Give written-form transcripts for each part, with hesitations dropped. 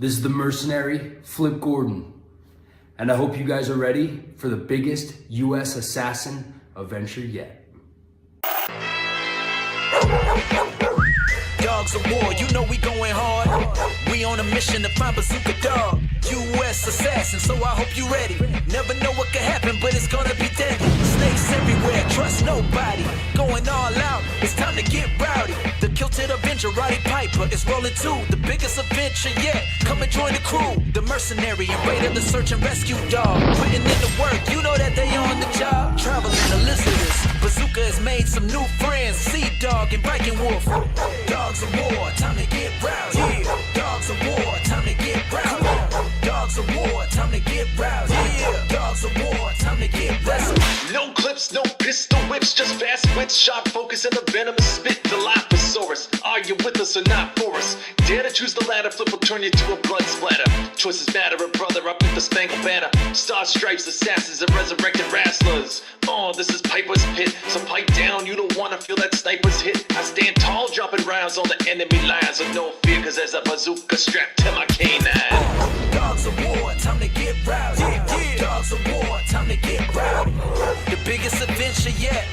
This is the mercenary, Flip Gordon, and I hope you guys are ready for the biggest US assassin adventure yet. Dogs of war, you know we going hard. We on a mission to find Bazooka Dog, US assassin, so I hope you ready. Never know what could happen, but it's gonna be deadly. Snakes everywhere, trust nobody. Going all out, it's time to get rowdy. The kilted Avenger, Rowdy Piper, is rolling too. The biggest adventure yet, come and join the crew. The mercenary and raider, the search and rescue dog. Putting in the work, you know that they on the job. Traveling Elizabeth, Bazooka has made some new friends. Sea Dog and Viking Wolf. Dogs of war, time to get rowdy. Yeah. Dogs of war, time to get rowdy. Dogs of war, time to get rowdy. Yeah. Dogs of war, time to get rowdy. No clips, no pistol whips, just fast wits, sharp focus, and the venomous spit. Dilophosaurus, are you with us or not for us? Dare to choose the latter, Flip will turn you to a blood splatter. Choices matter, a brother up with the spangled banner. Star stripes, assassins, and resurrected wrestlers. Oh, this is Piper's pit, so pipe down, you don't wanna feel that sniper's hit. I stand tall, dropping rounds on the enemy lines, with no fear, cause there's a bazooka strapped to my canine. Dogs of war, time to get rowdy. Yeah. Dogs of war, time to get rowdy. The biggest adventure yet.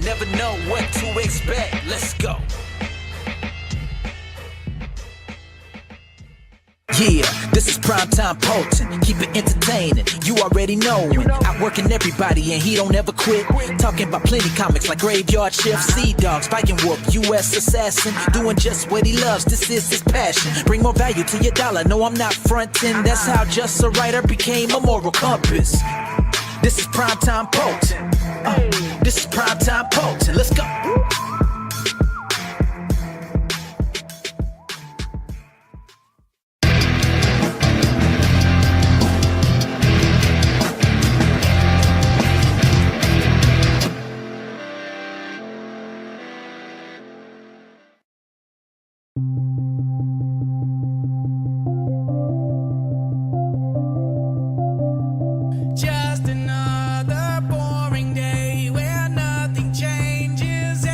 Never know what to expect. Let's go. Yeah, this is primetime Poulton. Keep it entertaining. You already know it. Outworking everybody and he don't ever quit. Talking about plenty comics like Graveyard Shift, Sea Dogs, Viking Wolf, US Assassin. Doing just what he loves. This is his passion. Bring more value to your dollar. No, I'm not fronting. That's how just a writer became a moral compass. This is primetime Poulton. This is primetime Poulton. Let's go. Just another boring day where nothing changes.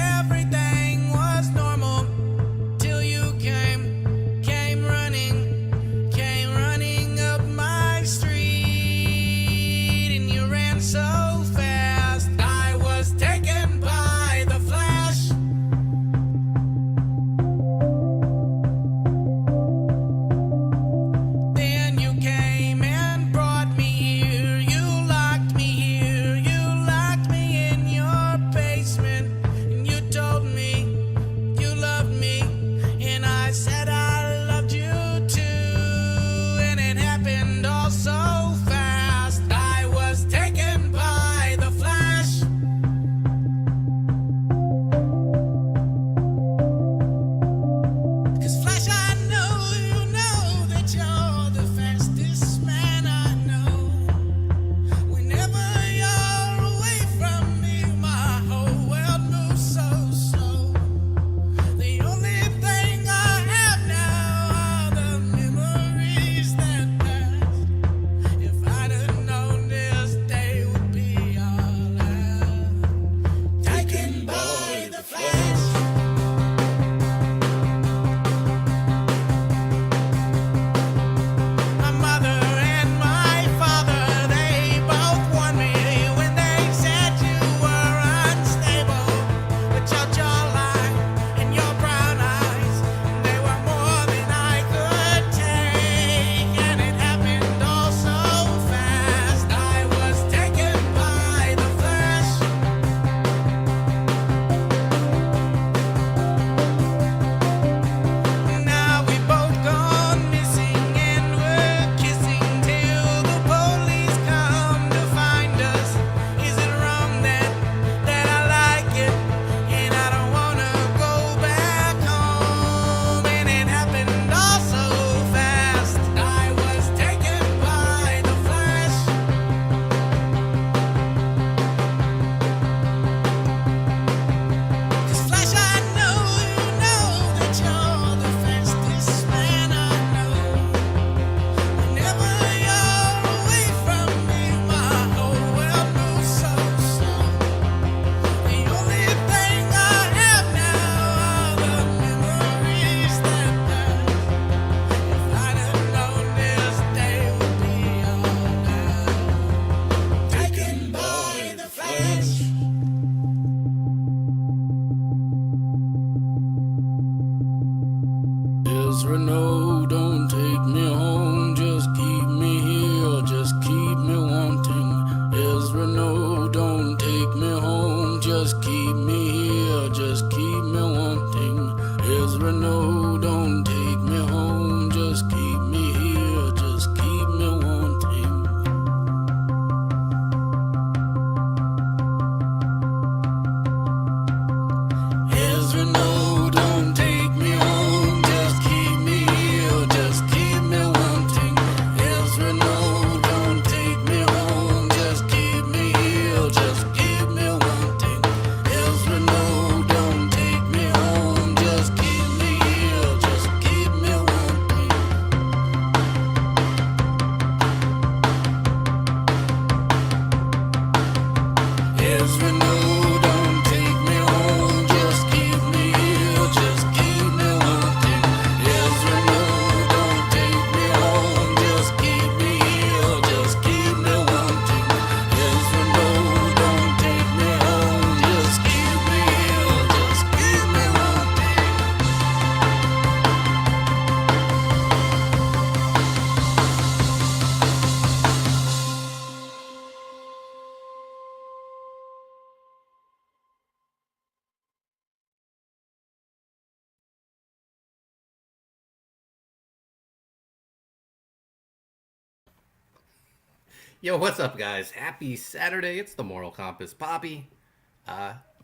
Yo, what's up, guys? Happy Saturday. It's the Moral Compass Poppy.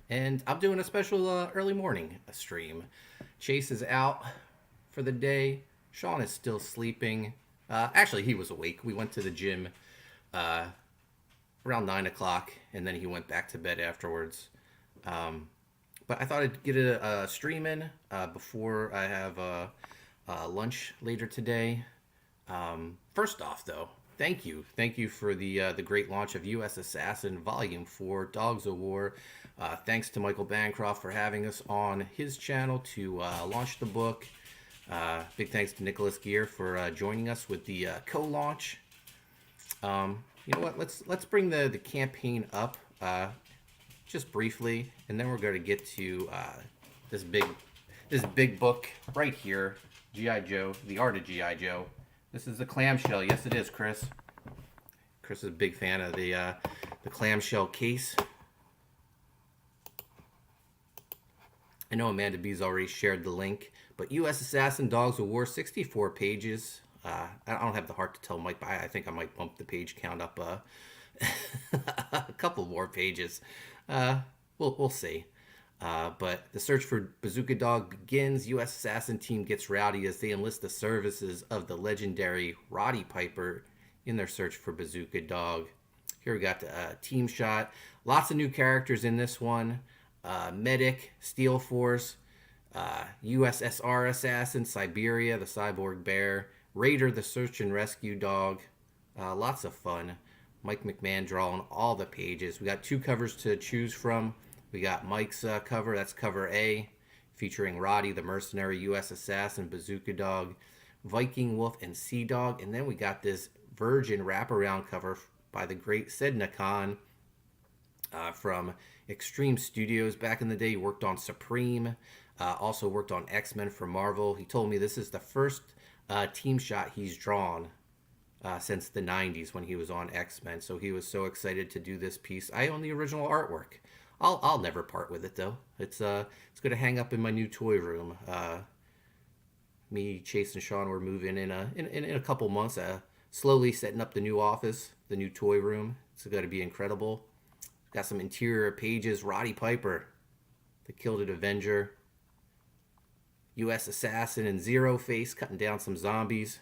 And I'm doing a special early morning stream. Chase is out for the day. Sean is still sleeping. Actually, he was awake. We went to the gym around 9 o'clock, and then he went back to bed afterwards. But I thought I'd get a stream in before I have lunch later today. First off, though, thank you for the great launch of U.S. Assassin Volume 4, Dogs of War. Thanks to Michael Bancroft for having us on his channel to launch the book. Big thanks to Nicholas Gear for joining us with the co-launch. You know what? Let's bring the campaign up just briefly, and then we're going to get to this big book right here, G.I. Joe, The Art of G.I. Joe. This is the clamshell. Yes, it is, Chris. Chris is a big fan of the clamshell case. I know Amanda B's already shared the link, but U.S. Assassin Dogs of War, 64 pages. I don't have the heart to tell Mike, but I think I might bump the page count up a couple more pages. We'll see. But the search for Bazooka Dog begins. U.S. Assassin team gets rowdy as they enlist the services of the legendary Roddy Piper in their search for Bazooka Dog. Here we got the team shot. Lots of new characters in this one. Medic, Steel Force, USSR Assassin, Siberia, the Cyborg Bear, Raider, the Search and Rescue Dog. Lots of fun. Mike McMahon drawing all the pages. We got two covers to choose from. We got Mike's cover, that's cover A, featuring Roddy, the mercenary, U.S. Assassin, Bazooka Dog, Viking Wolf, and Sea Dog. And then we got this Virgin wraparound cover by the great Sedna Khan from Extreme Studios. Back in the day, he worked on Supreme, also worked on X-Men for Marvel. He told me this is the first team shot he's drawn since the 90s when he was on X-Men. So he was so excited to do this piece. I own the original artwork. I'll never part with it, though. It's going to hang up in my new toy room. Me, Chase, and Sean were moving in a couple months, slowly setting up the new office, the new toy room. It's going to be incredible. Got some interior pages. Roddy Piper, the Killed Avenger. U.S. Assassin and Zero Face cutting down some zombies.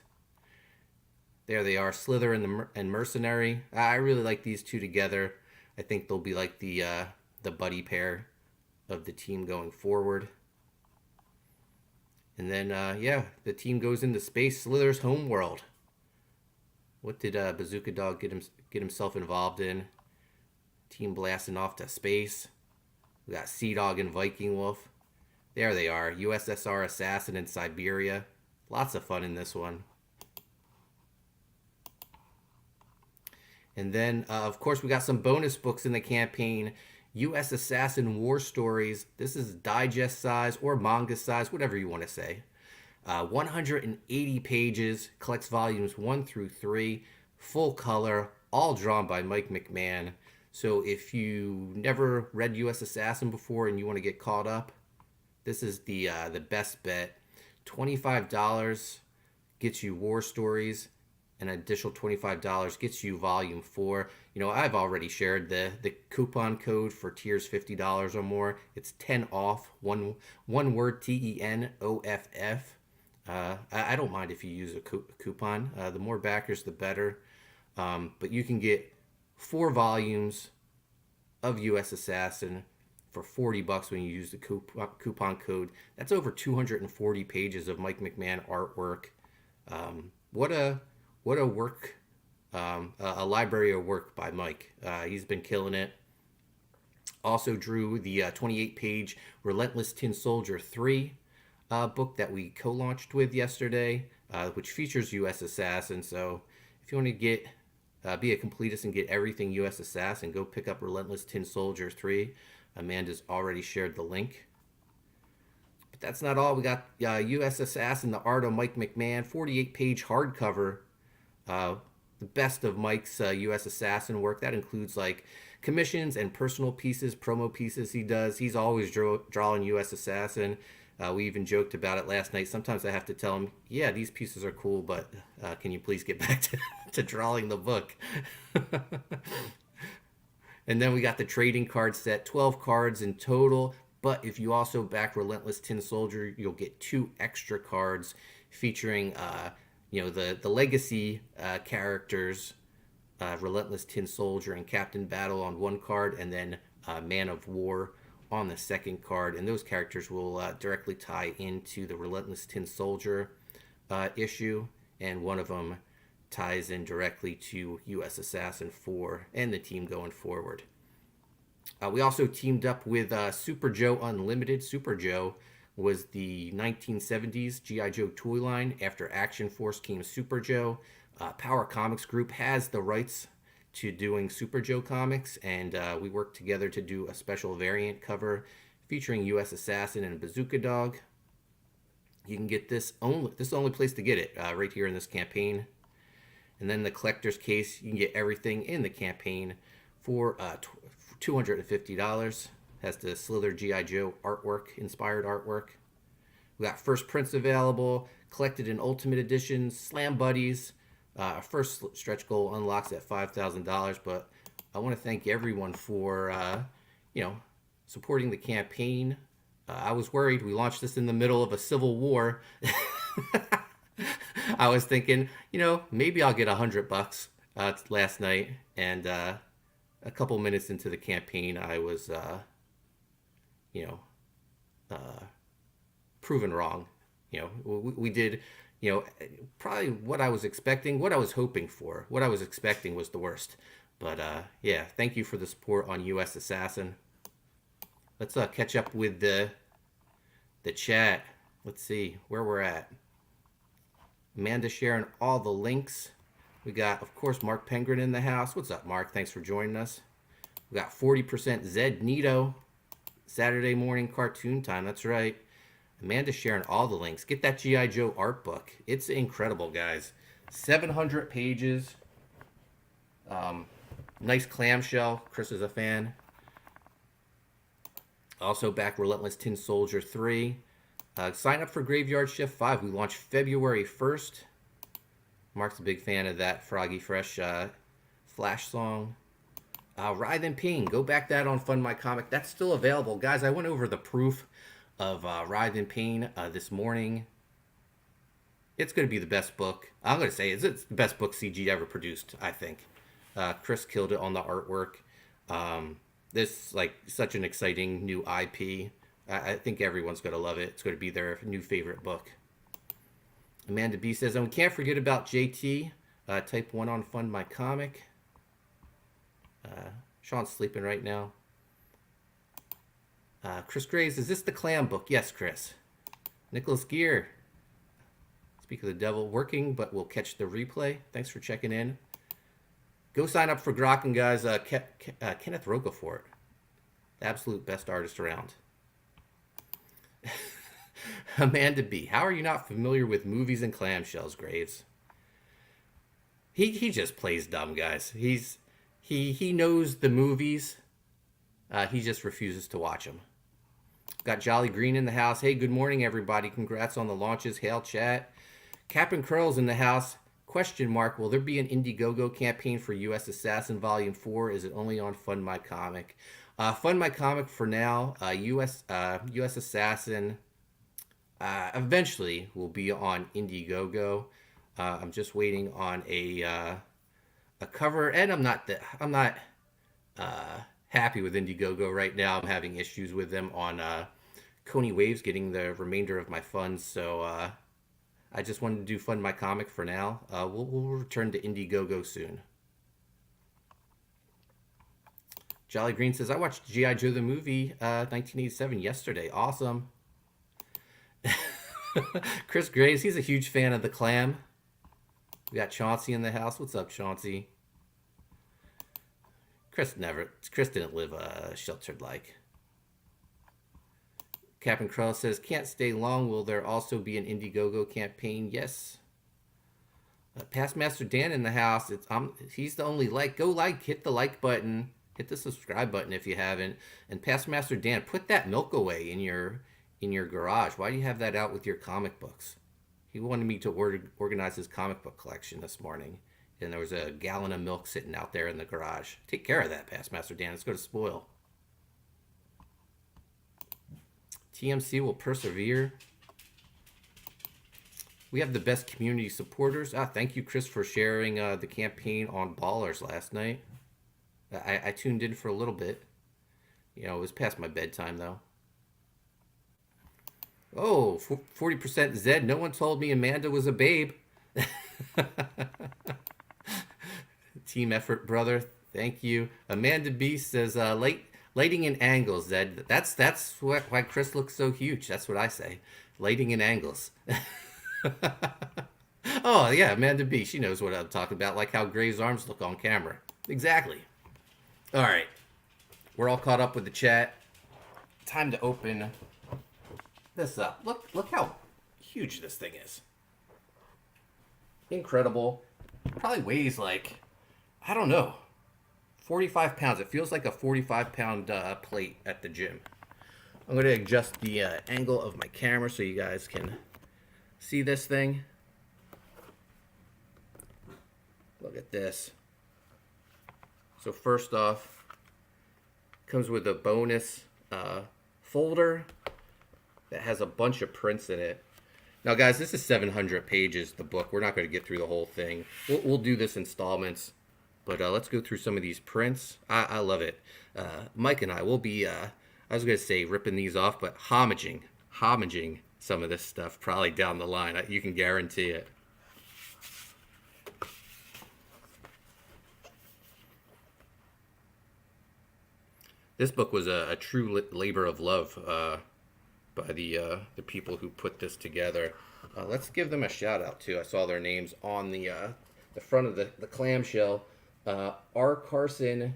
There they are, Slither and Mercenary. I really like these two together. I think they'll be like the buddy pair of the team going forward. And then, the team goes into space. Slither's homeworld. What did Bazooka Dog get himself involved in? Team blasting off to space. We got Sea Dog and Viking Wolf. There they are. USSR Assassin in Siberia. Lots of fun in this one. And then, of course, we got some bonus books in the campaign. U.S. Assassin War Stories. This is digest size or manga size, whatever you want to say. 180 pages, collects volumes 1 through 3, full color, all drawn by Mike McMahon. So if you never read U.S. Assassin before and you want to get caught up, this is the best bet. $25 gets you War Stories. An additional $25 gets you volume 4. You know, I've already shared the coupon code for tiers $50 or more. It's 10 off, one word, TENOFF. I don't mind if you use a coupon. The more backers, the better. But you can get 4 volumes of U.S. Assassin for $40 when you use the coupon code. That's over 240 pages of Mike McMahon artwork. What a work, a library of work by Mike. He's been killing it. Also drew the 28-page Relentless Tin Soldier 3 book that we co-launched with yesterday, which features U.S. Assassin. So if you want to get be a completist and get everything U.S. Assassin, go pick up Relentless Tin Soldier 3. Amanda's already shared the link. But that's not all. We got U.S. Assassin, The Art of Mike McMahon, 48-page hardcover. The best of Mike's U.S. Assassin work. That includes like commissions and personal pieces, promo pieces he does. He's always drawing U.S. Assassin. We even joked about it last night. Sometimes I have to tell him, yeah, these pieces are cool, but can you please get back to drawing the book? And then we got the trading card set, 12 cards in total. But if you also back Relentless Tin Soldier, you'll get 2 extra cards featuring, the legacy characters, Relentless Tin Soldier and Captain Battle on one card, and then Man of War on the second card. And those characters will directly tie into the Relentless Tin Soldier issue, and one of them ties in directly to US Assassin 4 and the team going forward. We also teamed up with Super Joe Unlimited. Super Joe was the 1970s G.I. Joe toy line. After Action Force came Super Joe. Power Comics Group has the rights to doing Super Joe comics, and we worked together to do a special variant cover featuring US Assassin and Bazooka Dog. You can get this is the only place to get it, right here in this campaign. And then the collector's case, you can get everything in the campaign for $250. Has the Slither G.I. Joe artwork, inspired artwork. We got first prints available, collected in Ultimate Edition, Slam Buddies. First stretch goal unlocks at $5,000, but I want to thank everyone for, supporting the campaign. I was worried. We launched this in the middle of a civil war. I was thinking, maybe I'll get $100 last night, and a couple minutes into the campaign, I was, proven wrong. We did, probably what I was expecting, what I was hoping for. What I was expecting was the worst. But thank you for the support on US Assassin. Let's catch up with the chat. Let's see where we're at. Amanda sharing all the links. We got, of course, Mark Pengrin in the house. What's up, Mark? Thanks for joining us. We got 40% Zed Nito. Saturday morning cartoon time. That's right. Amanda sharing all the links. Get that G.I. Joe art book. It's incredible, guys. 700 pages. Nice clamshell. Chris is a fan. Also back Relentless Tin Soldier 3. Sign up for Graveyard Shift 5. We launched February 1st. Mark's a big fan of that Froggy Fresh Flash song. Writhe in Pain. Go back that on Fund My Comic. That's still available. Guys, I went over the proof of Writhe in Pain this morning. It's going to be the best book. I'm going to say it's the best book CG ever produced, I think. Chris killed it on the artwork. This such an exciting new IP. I think everyone's going to love it. It's going to be their new favorite book. Amanda B says, and we can't forget about JT. Type 1 on Fund My Comic. Sean's sleeping right now. Chris Graves, is this the Clam book? Yes, Chris. Nicholas Gear. Speak of the devil, working, but we'll catch the replay. Thanks for checking in. Go sign up for Grokken, guys. Kenneth Rocafort. The absolute best artist around. Amanda B. How are you not familiar with movies and clamshells, Graves? He just plays dumb, guys. He knows the movies. He just refuses to watch them. Got Jolly Green in the house. Hey, good morning, everybody. Congrats on the launches. Hail, chat. Captain Curl's in the house. Question mark, will there be an Indiegogo campaign for US Assassin Volume 4? Is it only on Fund My Comic? Fund My Comic for now. US Assassin eventually will be on Indiegogo. I'm just waiting on a cover, and I'm not happy with Indiegogo right now. I'm having issues with them on Coney Waves getting the remainder of my funds, so I just wanted to do Fund My Comic for now. We'll return to Indiegogo soon. Jolly Green says, I watched G.I. Joe the movie 1987 yesterday. Awesome. Chris Graves, he's a huge fan of the Clam. We got Chauncey in the house. What's up, Chauncey? Chris didn't live a sheltered life. Captain Crow says, can't stay long. Will there also be an Indiegogo campaign? Yes. Past Master Dan in the house. He's the only like. Go like, hit the like button, hit the subscribe button if you haven't. And Past Master Dan, put that milk away in your in your garage. Why do you have that out with your comic books? He wanted me to organize his comic book collection this morning, and there was a gallon of milk sitting out there in the garage. Take care of that, Past Master Dan. It's going to spoil. TMC will persevere. We have the best community supporters. Thank you, Chris, for sharing the campaign on Ballers last night. I tuned in for a little bit. You know, it was past my bedtime, though. Oh, 40% Zed. No one told me Amanda was a babe. Team effort, brother. Thank you. Amanda B says, lighting and angles, Zed. That's why Chris looks so huge. That's what I say. Lighting and angles. Oh, yeah, Amanda B. She knows what I'm talking about, like how Gray's arms look on camera. Exactly. All right. We're all caught up with the chat. Time to open this up. Look how huge this thing is. Incredible. Probably weighs like, I don't know, 45 pounds. It feels like a 45-pound plate at the gym. I'm going to adjust the angle of my camera so you guys can see this thing. Look at this. So first off, comes with a bonus folder that has a bunch of prints in it. Now, guys, this is 700 pages, the book. We're not going to get through the whole thing. We'll do this installments, but let's go through some of these prints. I love it. Mike and I will be, I was going to say ripping these off, but homaging some of this stuff probably down the line. You can guarantee it. This book was a true labor of love by the people who put this together. Let's give them a shout out too. I saw their names on the front of the clamshell. R. Carson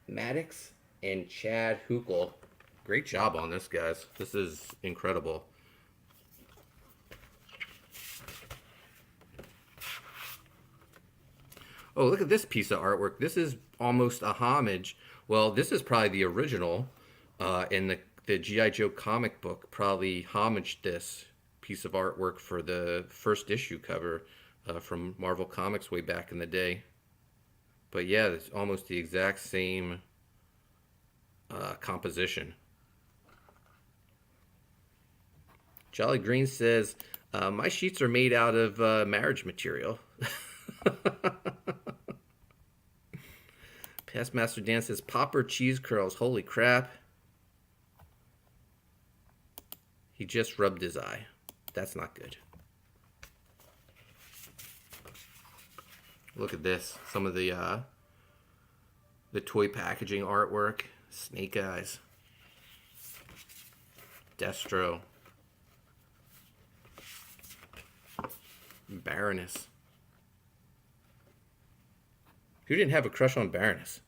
Maddox and Chad Huckel. Great job on this, guys. This is incredible. Oh, look at this piece of artwork. This is almost a homage. Well, this is probably the original, and the G.I. Joe comic book probably homaged this piece of artwork for the first issue cover from Marvel Comics way back in the day. But yeah, it's almost the exact same composition. Jolly Green says, my sheets are made out of marriage material. Past Master Dan says, Popper cheese curls. Holy crap. He just rubbed his eye. That's not good. Look at this. Some of the toy packaging artwork. Snake Eyes. Destro. Baroness. Who didn't have a crush on Baroness?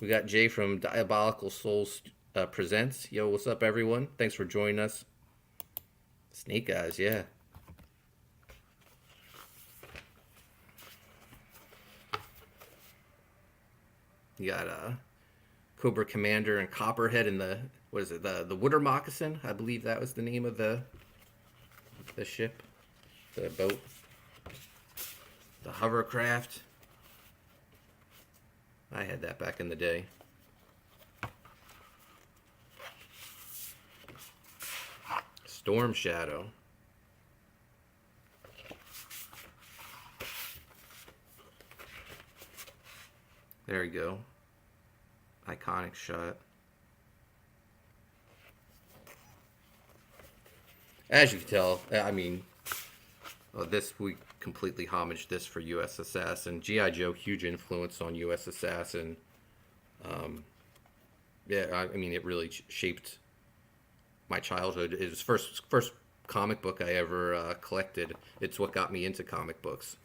We got Jay from Diabolical Souls Presents. Yo, what's up, everyone? Thanks for joining us. Snake Eyes, yeah. You got Cobra Commander and Copperhead and the, what is it, the Water Moccasin? I believe that was the name of the ship, the boat, the hovercraft. I had that back in the day. Storm Shadow. There we go. Iconic shot. As you can tell, I mean, we completely homaged this for USAssassin. G.I. Joe, huge influence on USAssassin. Yeah, I mean, it really shaped my childhood. It was first comic book I ever collected. It's what got me into comic books.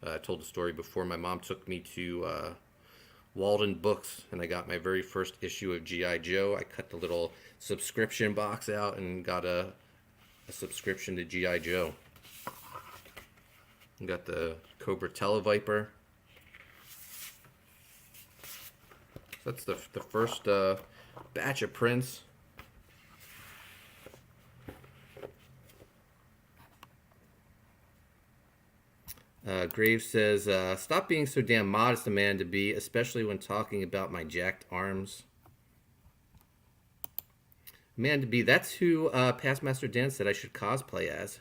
I told the story before. My mom took me to Walden Books, and I got my very first issue of G.I. Joe. I cut the little subscription box out and got a subscription to G.I. Joe. We got the Cobra Televiper. That's the first batch of prints. Graves says, stop being so damn modest, Amanda B, especially when talking about my jacked arms. Amanda B, that's who Past Master Dan said I should cosplay as.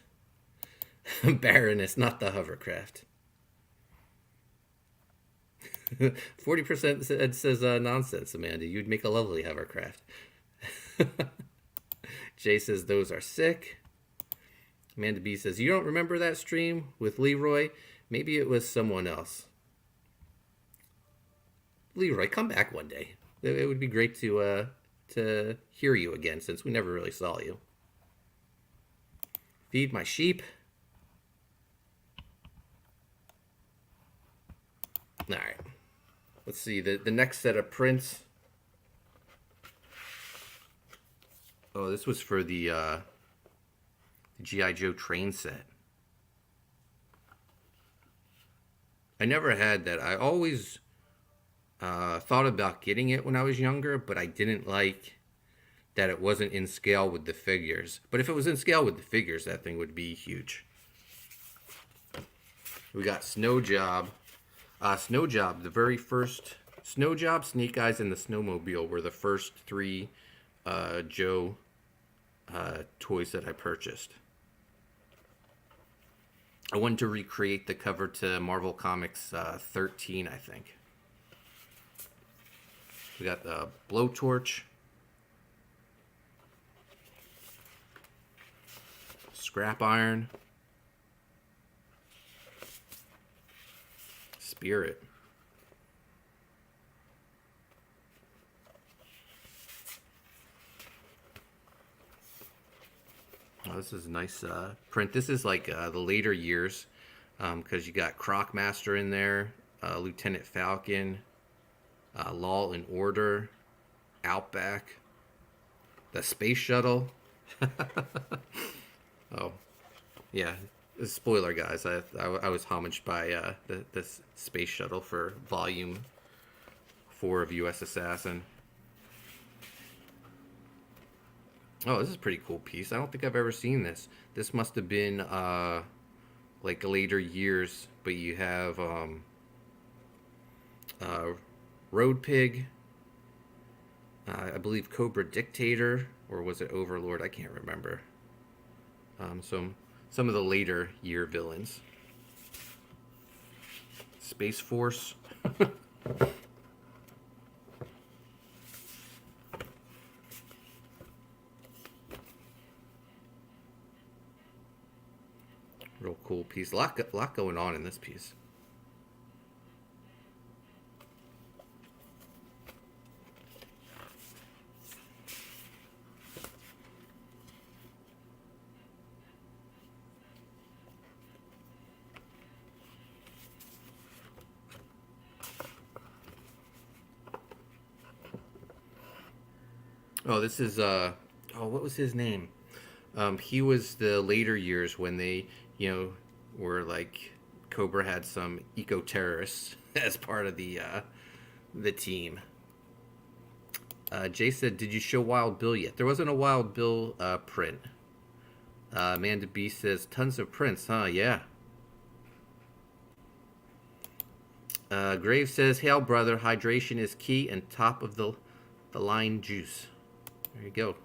Baroness, not the hovercraft. 40% says nonsense, Amanda. You'd make a lovely hovercraft. Jay says those are sick. Amanda B says, you don't remember that stream with Leroy? Maybe it was someone else. Leroy, come back one day. It would be great to hear you again, since we never really saw you. Feed my sheep. All right. Let's see, the next set of prints. Oh, this was for the G.I. Joe train set. I never had that. I always thought about getting it when I was younger, but I didn't like that it wasn't in scale with the figures. But if it was in scale with the figures, that thing would be huge. We got Snow Job. Snow Job, the very first Snow Job, Snake Eyes, and the Snowmobile were the first three Joe toys that I purchased. I wanted to recreate the cover to Marvel Comics 13, I think. We got the Blowtorch, Scrap Iron, Spirit. Oh, this is a nice print. This is like the later years, because you got Crocmaster in there, Lieutenant Falcon, Law and Order, Outback, the Space Shuttle. Oh, yeah. Spoiler, guys. I was homaged by the Space Shuttle for Volume 4 of U.S. Assassin. Oh, this is a pretty cool piece. I don't think I've ever seen this. This must have been like later years, but you have Road Pig, I believe Cobra Dictator, or was it Overlord? I can't remember. Some of the later year villains. Space Force. Real cool piece. A lot going on in this piece. Oh, this is what was his name? He was the later years when they, were like Cobra had some eco-terrorists as part of the team. Jay said, "Did you show Wild Bill yet?" There wasn't a Wild Bill print. Amanda B says, "Tons of prints, huh?" Yeah. Graves says, "Hail, brother. Hydration is key and top of the line juice." There you go.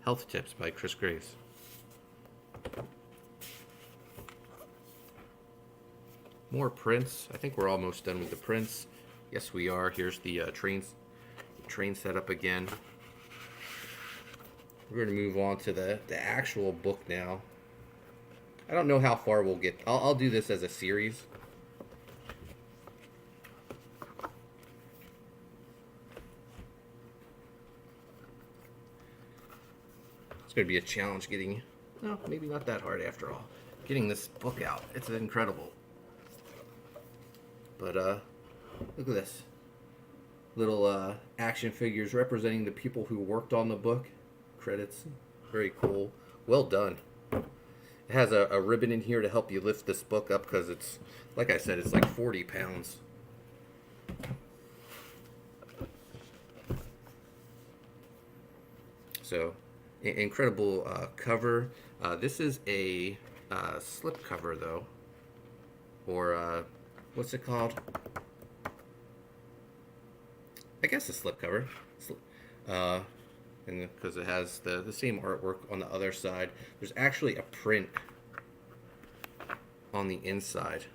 Health Tips by Chris Graves. More prints. I think we're almost done with the prints. Yes, we are. Here's the train setup again. We're going to move on to the actual book now. I don't know how far we'll get. I'll do this as a series. It's going to be a challenge getting, no, maybe not that hard after all, getting this book out. It's incredible. But look at this. Little action figures representing the people who worked on the book. Credits. Very cool. Well done. It has a ribbon in here to help you lift this book up because it's, like I said, it's like 40 pounds. So, incredible cover. This is a slip cover, though. or what's it called? I guess a slipcover. And because it has the same artwork on the other side. There's actually a print on the inside.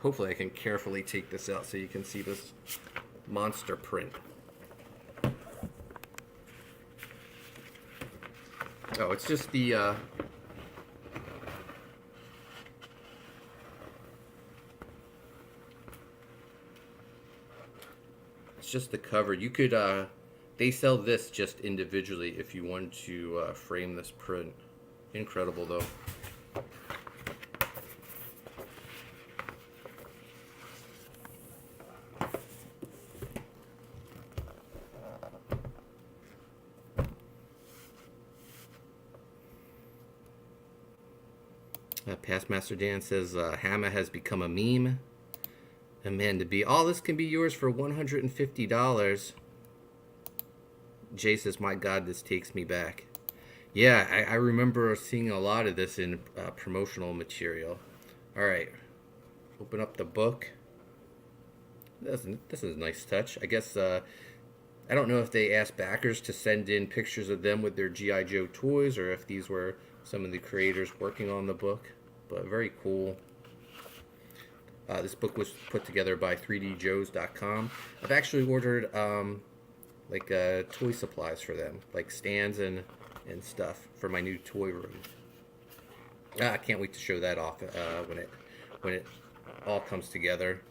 Hopefully I can carefully take this out so you can see this monster print. Oh, it's just the it's just the cover. You could they sell this just individually if you want to frame this print. Incredible though. Past Master Dan says Hammer has become a meme. Amanda B. All this can be yours for $150. Jay says, my God, this takes me back. Yeah, I remember seeing a lot of this in promotional material. All right, open up the book. This is a nice touch. I guess, I don't know if they asked backers to send in pictures of them with their G.I. Joe toys or if these were some of the creators working on the book, but very cool. This book was put together by 3djoes.com. I've actually ordered toy supplies for them, like stands and stuff for my new toy room. I can't wait to show that off when it all comes together.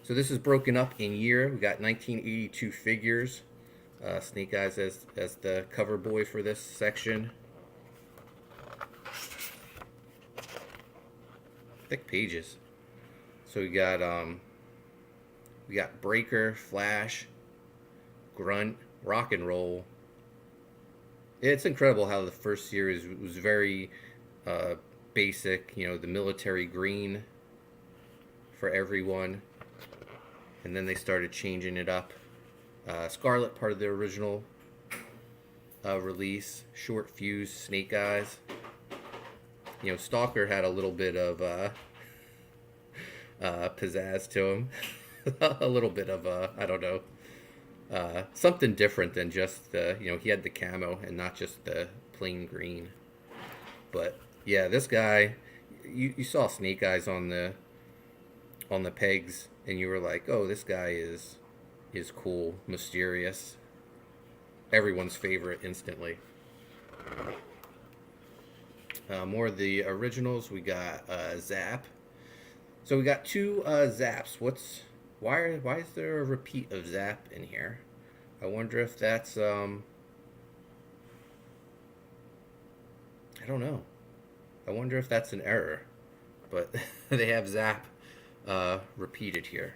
So this is broken up in year. We got 1982 figures. Snake Eyes as the cover boy for this section. Thick pages. So we got Breaker, Flash, Grunt, Rock and Roll. It's incredible how the first series was very basic, you know, the military green for everyone. And then they started changing it up. Scarlet, part of the original release. Short Fuse, Snake Eyes. You know, Stalker had a little bit of pizzazz to him. A little bit of, I don't know, something different than just the, you know, he had the camo and not just the plain green. But yeah, this guy, you saw Snake Eyes on the pegs and you were like, oh, this guy is cool, mysterious, everyone's favorite instantly. More of the originals. We got Zap. So we got two Zaps. Why is there a repeat of Zap in here? I wonder if that's I don't know. I wonder if that's an error. But they have Zap repeated here.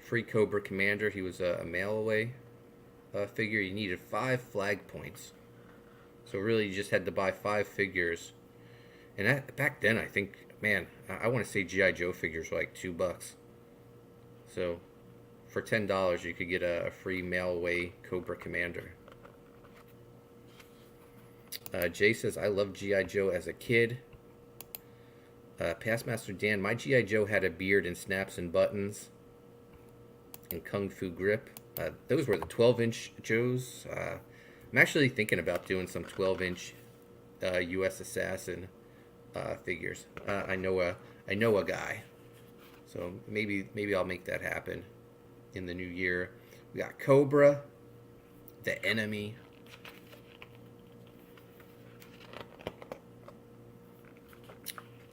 Free Cobra Commander. He was a mail away figure. You needed 5 flag points. So really you just had to buy 5 figures. And back then I think, man, I want to say G.I. Joe figures were like $2. So for $10 you could get a free mail away Cobra Commander. Jay says, I loved G.I. Joe as a kid. Past Master Dan, my G.I. Joe had a beard and snaps and buttons and Kung Fu grip. Those were the 12-inch Joes. I'm actually thinking about doing some 12-inch U.S. Assassin figures. I know a guy, so maybe I'll make that happen in the new year. We got Cobra, the Enemy.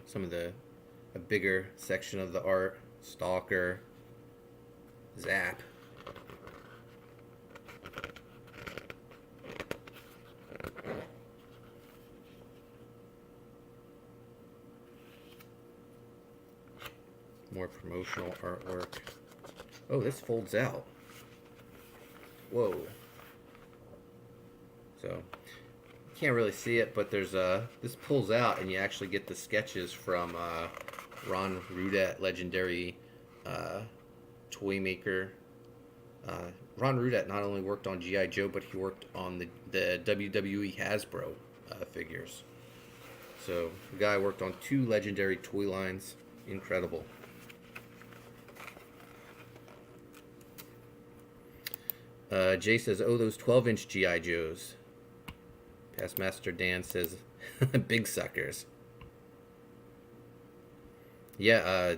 Some of a bigger section of the art. Stalker, Zap. More promotional artwork. Oh, this folds out. Whoa. So, you can't really see it, but there's this pulls out and you actually get the sketches from Ron Rudat, legendary toy maker, Ron Rudat not only worked on G.I. Joe, but he worked on the WWE Hasbro figures. So the guy worked on 2 legendary toy lines. Incredible. Jay says, oh, those 12-inch G.I. Joes. Pastmaster Dan says, big suckers. Yeah,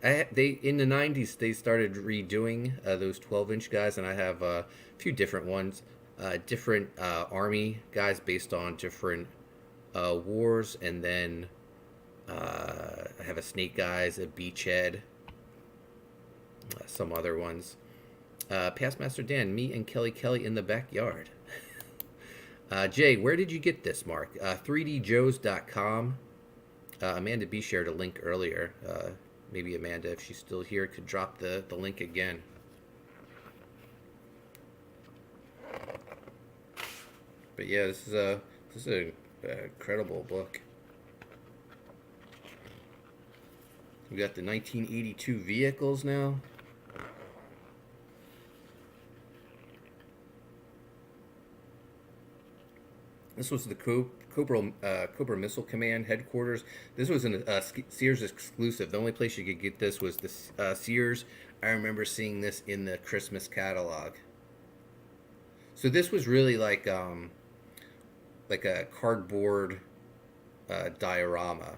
they in the 90s, they started redoing those 12-inch guys, and I have a few different ones. Different Army guys based on different wars, and then I have a Snake Eyes, a Beachhead, some other ones. Pastmaster Dan, me and Kelly in the backyard. Jay, where did you get this, Mark? 3djoes.com. Amanda B shared a link earlier. Maybe Amanda, if she's still here, could drop the link again. But yeah, this is an incredible book. We got the 1982 vehicles now. This was the Cobra Missile Command headquarters. This was a Sears exclusive. The only place you could get this was the Sears. I remember seeing this in the Christmas catalog. So this was really like a cardboard diorama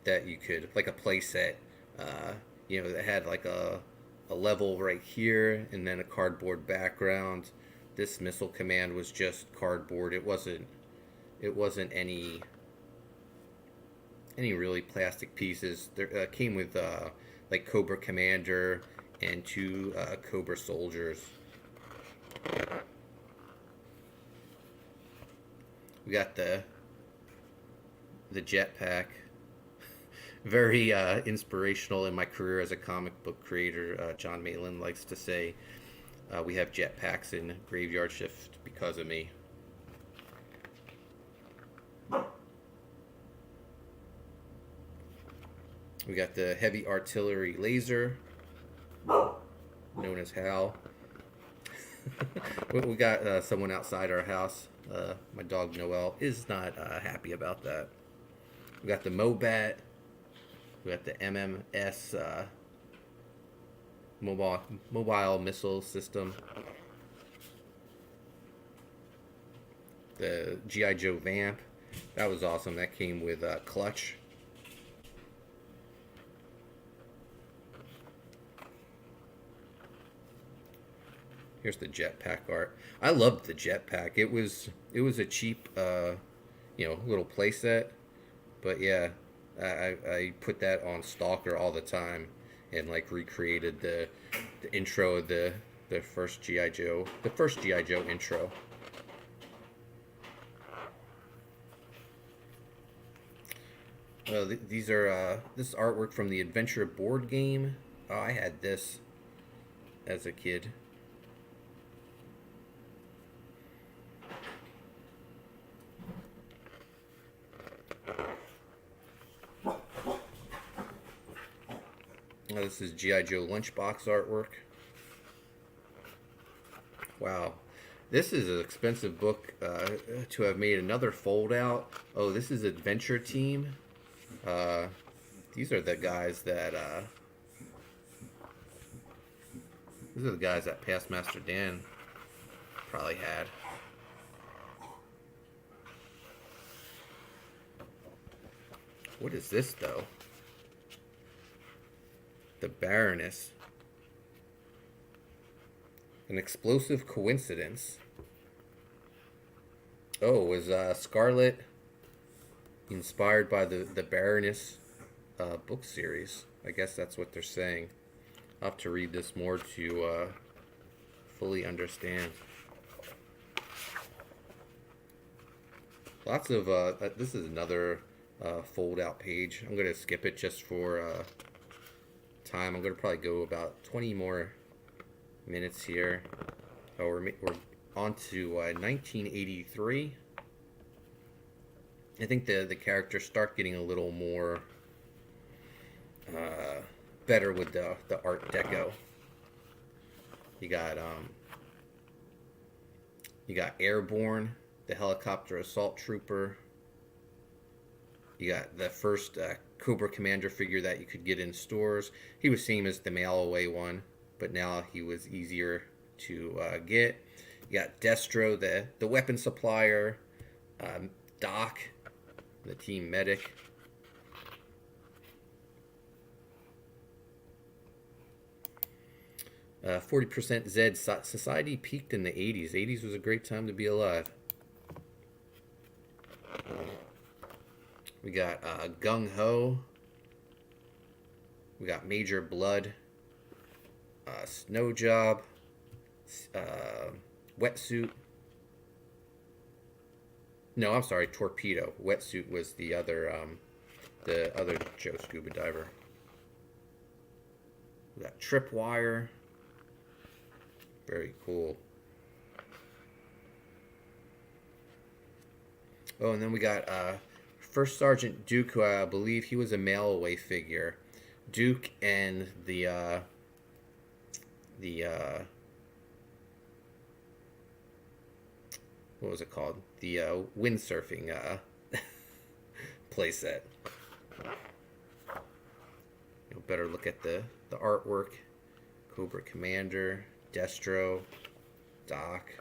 that you could, like a play set. That had like a level right here and then a cardboard background. This Missile Command was just cardboard. It wasn't any really plastic pieces. There came with like Cobra Commander and 2 Cobra soldiers. We got the jetpack. Very inspirational in my career as a comic book creator. John Malin likes to say we have jetpacks in Graveyard Shift because of me. We got the heavy artillery laser, known as HAL. We got someone outside our house. My dog Noel is not happy about that. We got the Mobat. We got the MMS mobile missile system. The G.I. Joe Vamp. That was awesome. That came with Clutch. Here's the jetpack art. I loved the jetpack. It was a cheap, little playset. But yeah, I put that on Stalker all the time and like recreated the intro of the first G.I. Joe, intro. These are this artwork from the Adventure board game. Oh, I had this as a kid. This is G.I. Joe lunchbox artwork. Wow. This is an expensive book to have made another fold out. Oh, this is Adventure Team. These are the guys that Pastmaster Dan probably had. What is this though? The Baroness. An explosive coincidence. Oh, was Scarlet inspired by the Baroness book series? I guess that's what they're saying. I'll have to read this more to fully understand. Lots of this is another fold out page. I'm going to skip it just for time. I'm going to probably go about 20 more minutes here. Oh, we're on to 1983. I think the characters start getting a little more better with the Art Deco. You got You got Airborne, the helicopter assault trooper. You got the first Cobra Commander figure that you could get in stores. He was same as the mail away one, but now he was easier to get. You got Destro, the weapon supplier. Doc, the team medic. 40% Zed. Society peaked in the 80s. 80s was a great time to be alive. We got Gung Ho. We got Major Blood. Snow Job. Wetsuit. No, I'm sorry, Torpedo. Wetsuit was the other Joe Scuba Diver. We got Tripwire. Very cool. Oh, and then we got First Sergeant Duke, who I believe he was a mail-away figure. Duke and the what was it called? The windsurfing playset. You better look at the artwork. Cobra Commander, Destro, Doc,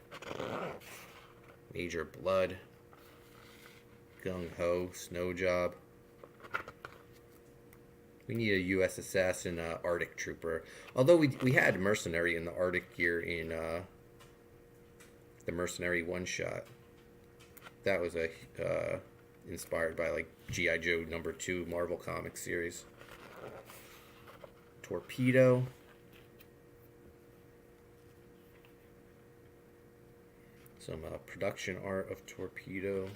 Major Blood, Gung Ho, Snow Job. We need a U.S. Assassin Arctic Trooper. Although we had Mercenary in the Arctic gear in the Mercenary one-shot. That was inspired by like G.I. Joe #2 Marvel Comics series. Torpedo. Some production art of Torpedo.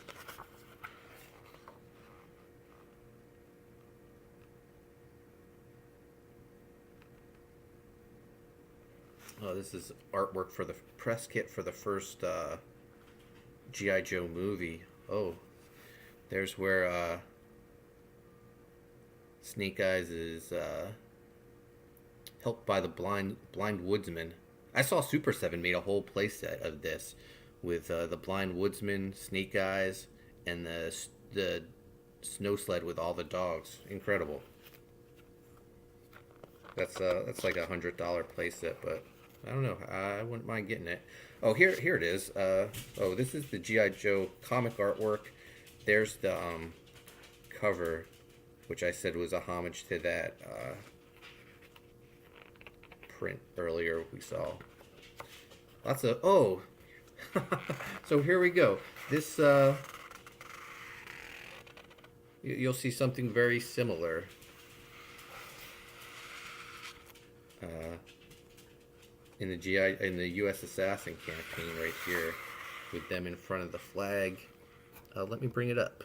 Oh, this is artwork for the press kit for the first G.I. Joe movie. Oh, there's where Snake Eyes is helped by the blind woodsman. I saw Super 7 made a whole playset of this with the blind woodsman, Snake Eyes, and the snow sled with all the dogs. Incredible. That's like $100 playset, but I don't know. I wouldn't mind getting it. Oh, here it is. Oh, this is the G.I. Joe comic artwork. There's the cover, which I said was a homage to that print earlier we saw. Lots of... Oh! So here we go. This... you'll see something very similar. In the U.S. Assassin campaign right here, with them in front of the flag. Let me bring it up.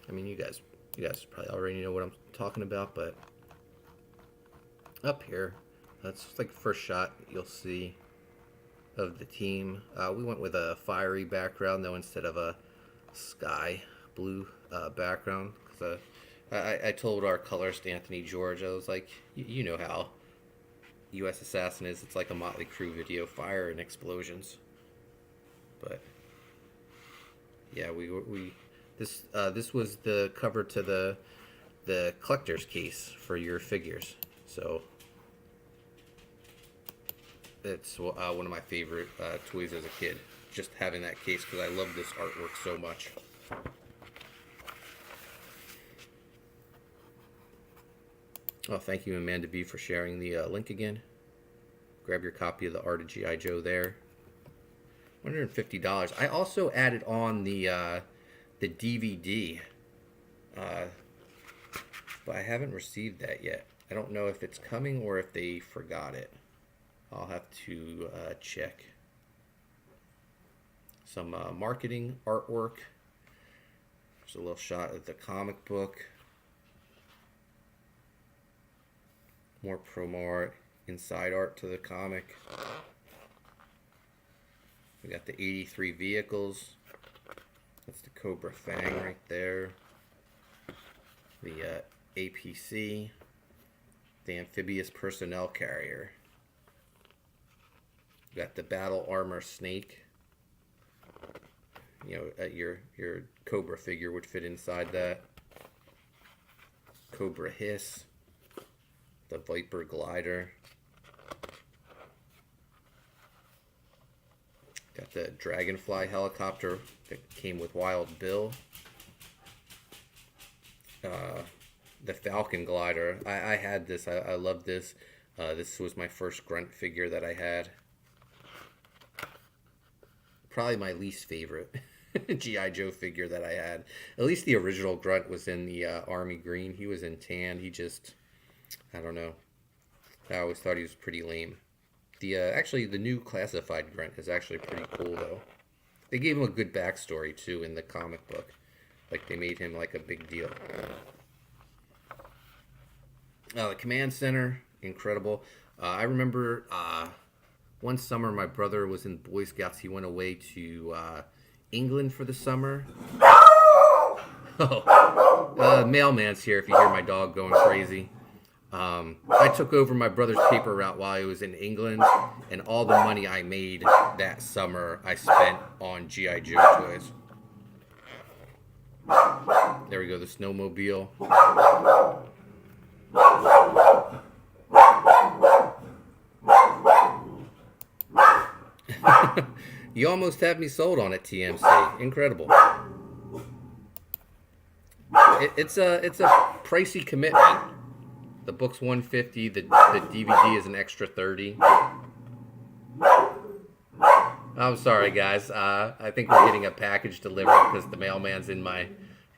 I mean, you guys probably already know what I'm talking about, but up here, that's just like the first shot you'll see of the team. We went with a fiery background though instead of a sky blue background. Cause, I told our colorist Anthony George, I was like, you know how U.S. Assassin is. It's like a Motley Crue video, fire and explosions. But yeah, this was the cover to the collector's case for your figures. So it's one of my favorite toys as a kid. Just having that case because I love this artwork so much. Oh, thank you, Amanda B, for sharing the link again. Grab your copy of the Art of G.I. Joe there. $150. I also added on the DVD, but I haven't received that yet. I don't know if it's coming or if they forgot it. I'll have to check. Some marketing artwork. There's a little shot of the comic book. More promo art. inside art to the comic. We got the 83 vehicles. That's the Cobra Fang right there. The APC. The amphibious personnel carrier. We got the battle armor snake. You know, your Cobra figure would fit inside that. Cobra Hiss. The Viper glider. Got the Dragonfly helicopter that came with Wild Bill. The Falcon glider. I had this. I loved this. This was my first Grunt figure that I had. Probably my least favorite G.I. Joe figure that I had. At least the original Grunt was in the army green. He was in tan. He just, I don't know. I always thought he was pretty lame. The actually, the new classified Grunt is actually pretty cool, though. They gave him a good backstory, too, in the comic book. Like, they made him, like, a big deal. The command center, incredible. I remember one summer my brother was in Boy Scouts. He went away to England for the summer. Mailman's here if you hear my dog going crazy. I took over my brother's paper route while he was in England, and all the money I made that summer I spent on G.I. Joe toys. There we go, the snowmobile. You almost have me sold on it, TMC. Incredible. It's a pricey commitment. The book's $150. The DVD is an extra $30. I'm sorry, guys. I think we're getting a package delivered because the mailman's in my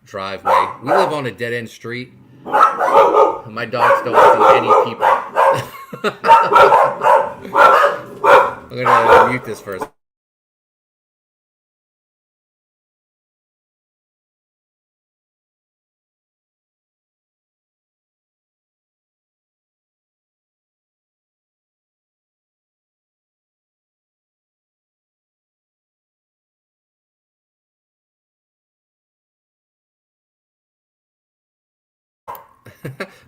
driveway. We live on a dead-end street. My dogs don't see any people. I'm going to mute this first.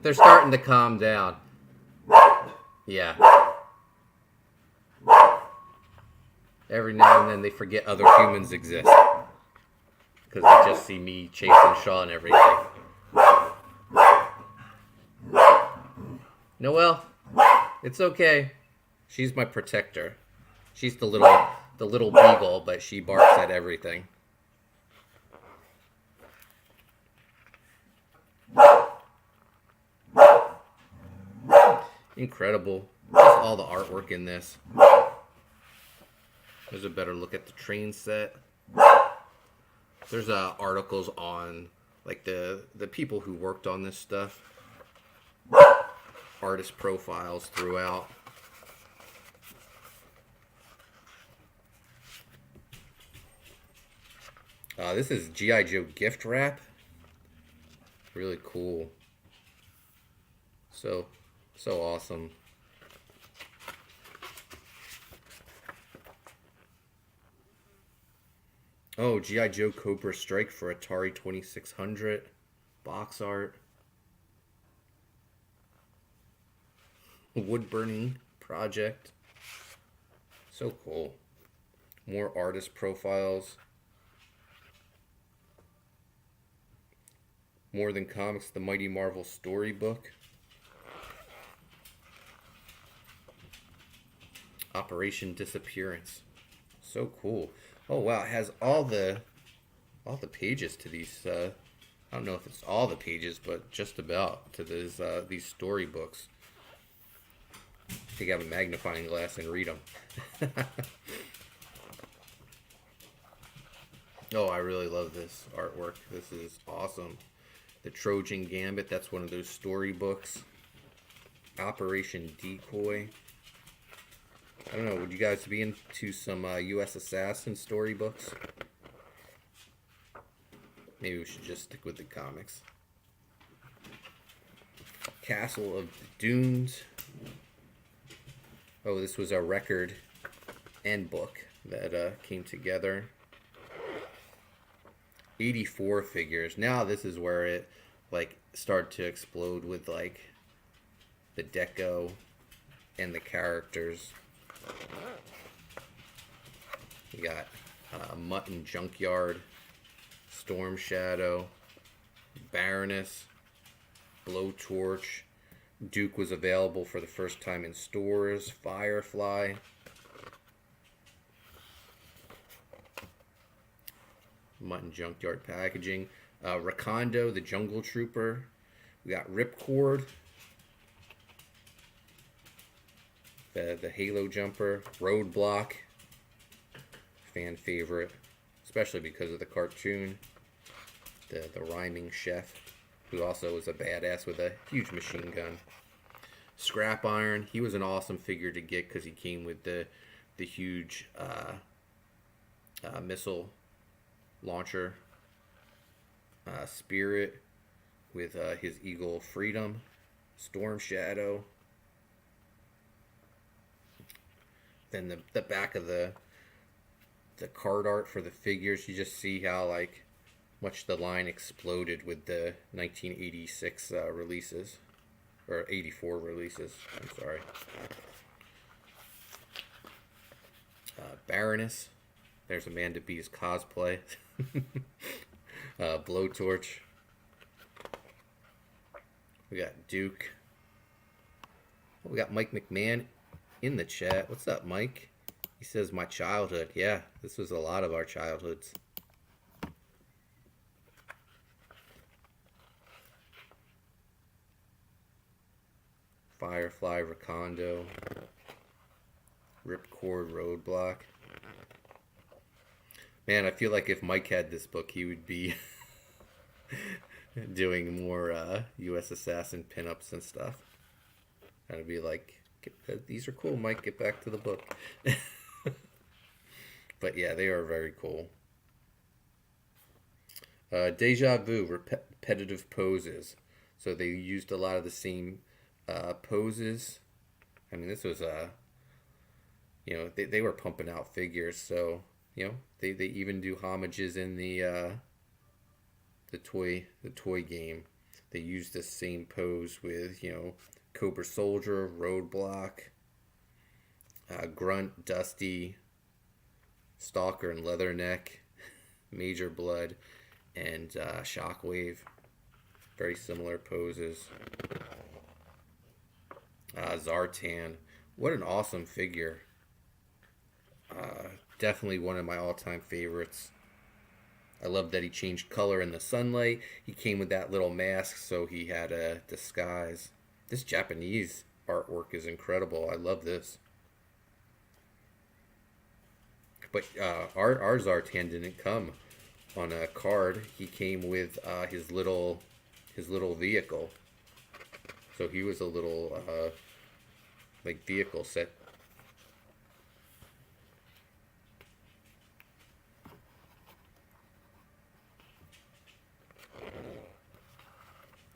They're starting to calm down. Yeah. Every now and then they forget other humans exist. Because they just see me chasing Sean every day. Noelle, it's okay. She's my protector. She's the little beagle, but she barks at everything. Incredible. Just all the artwork in this. There's a better look at the train set. There's articles on like the people who worked on this stuff. Artist profiles throughout. This is G.I. Joe gift wrap. Really cool. So awesome. Oh, G.I. Joe Cobra Strike for Atari 2600. Box art. Wood burning project. So cool. More artist profiles. More Than Comics, the Mighty Marvel storybook. Operation Disappearance. So cool. Oh wow, it has all the pages to these. I don't know if it's all the pages, but just about to these storybooks. Take out a magnifying glass and read them. Oh, I really love this artwork. This is awesome. The Trojan Gambit. That's one of those storybooks. Operation Decoy. I don't know, would you guys be into some US Assassin storybooks? Maybe we should just stick with the comics. Castle of the Dunes. Oh, this was a record and book that came together. 84 figures. Now this is where it like started to explode with like the deco and the characters. We got Mutton Junkyard, Storm Shadow, Baroness, Blowtorch. Duke was available for the first time in stores. Firefly. Mutton Junkyard packaging. Rakondo, the Jungle Trooper. We got Ripcord. The Halo Jumper. Roadblock. Fan favorite. Especially because of the cartoon. The rhyming chef, who also was a badass with a huge machine gun. Scrap Iron. He was an awesome figure to get because he came with the huge missile launcher. Spirit with his Eagle Freedom. Storm Shadow. Then the back of the card art for the figures, you just see how like much the line exploded with the 1986 releases, or 84 releases. I'm sorry. Baroness. There's Amanda B's cosplay. Blowtorch. We got Duke. We got Mike McMahon in the chat. What's up, Mike? He says my childhood. Yeah, this was a lot of our childhoods. Firefly, Rakondo, Ripcord, Roadblock. Man, I feel like if Mike had this book, he would be doing more US Assassin pinups and stuff. And I'd be like, these are cool, Mike, get back to the book. But yeah, they are very cool. Deja Vu, repetitive poses. So they used a lot of the same poses. I mean, this was you know, they were pumping out figures, so you know, they even do homages in the toy game. They use the same pose with, you know, Cobra Soldier, Roadblock, Grunt, Dusty, Stalker and Leatherneck, Major Blood, and Shockwave. Very similar poses. Zartan. What an awesome figure. Definitely one of my all-time favorites. I love that he changed color in the sunlight. He came with that little mask, so he had a disguise. This Japanese artwork is incredible. I love this. But our Zartan didn't come on a card. He came with his little vehicle. So he was a little like vehicle set.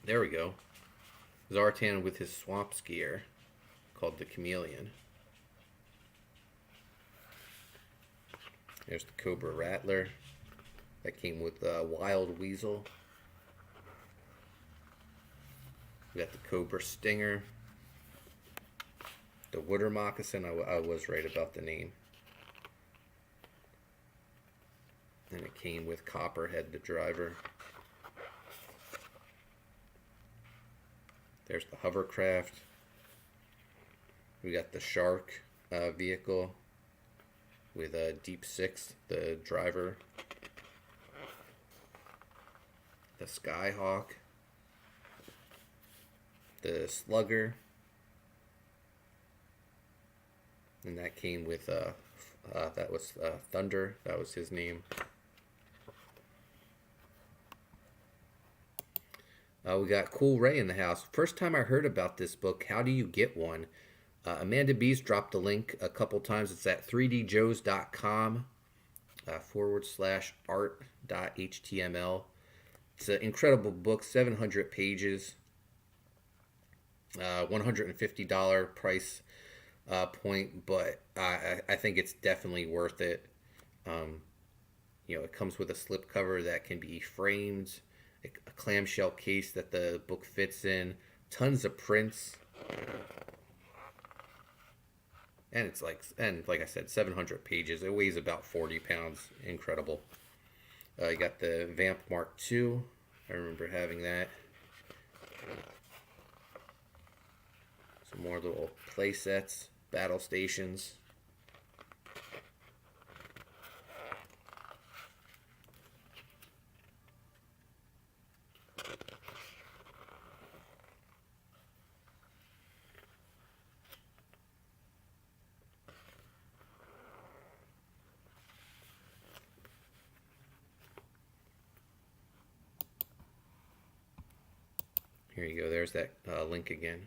There we go. Zartan with his swamp skier called the Chameleon. There's the Cobra Rattler that came with Wild Weasel. We got the Cobra Stinger. The Wooder Moccasin, I was right about the name. And it came with Copperhead, the driver. There's the hovercraft. We got the Shark vehicle with Deep Six, the driver. The Skyhawk. The Slugger. And that came with, that was Thunder. That was his name. We got Cool Ray in the house. First time I heard about this book, how do you get one? Amanda B's dropped the link a couple times. It's at 3djoes.com /art.html. It's an incredible book, 700 pages, $150 price point, but I think it's definitely worth it. It comes with a slipcover that can be framed, a clamshell case that the book fits in, tons of prints, and like I said, 700 pages. It weighs about 40 pounds. Incredible. You got the Vamp Mark II. I remember having that. Some more little play sets, battle stations. Here you go. There's that link again.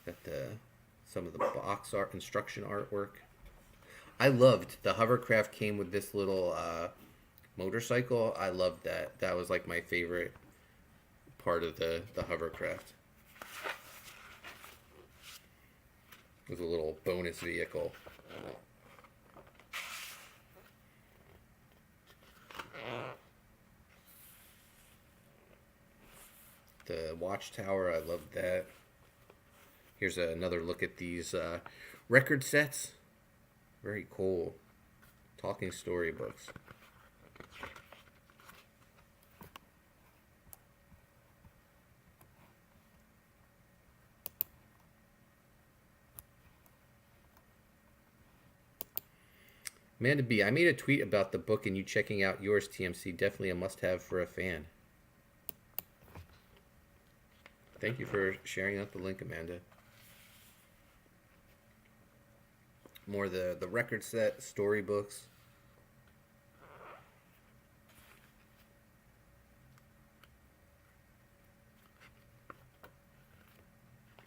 Got some of the box art, instruction artwork. I loved the hovercraft came with this little motorcycle. I loved that. That was like my favorite part of the hovercraft. It was a little bonus vehicle. The watchtower, I loved that. Here's another look at these record sets. Very cool. Talking storybooks. Amanda B, I made a tweet about the book and you checking out yours, TMC. Definitely a must-have for a fan. Thank you for sharing out the link, Amanda. More the record set, storybooks.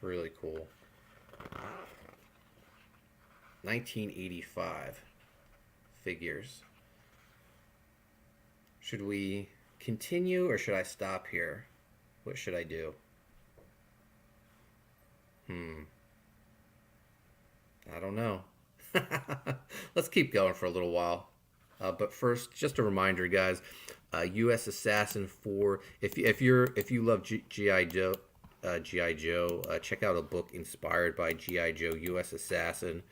Really cool. 1985 figures. Should we continue or should I stop here? What should I do? I don't know. Let's keep going for a little while. But first, just a reminder, guys. USAssassin IV. If you love GI Joe, check out a book inspired by GI Joe, USAssassin,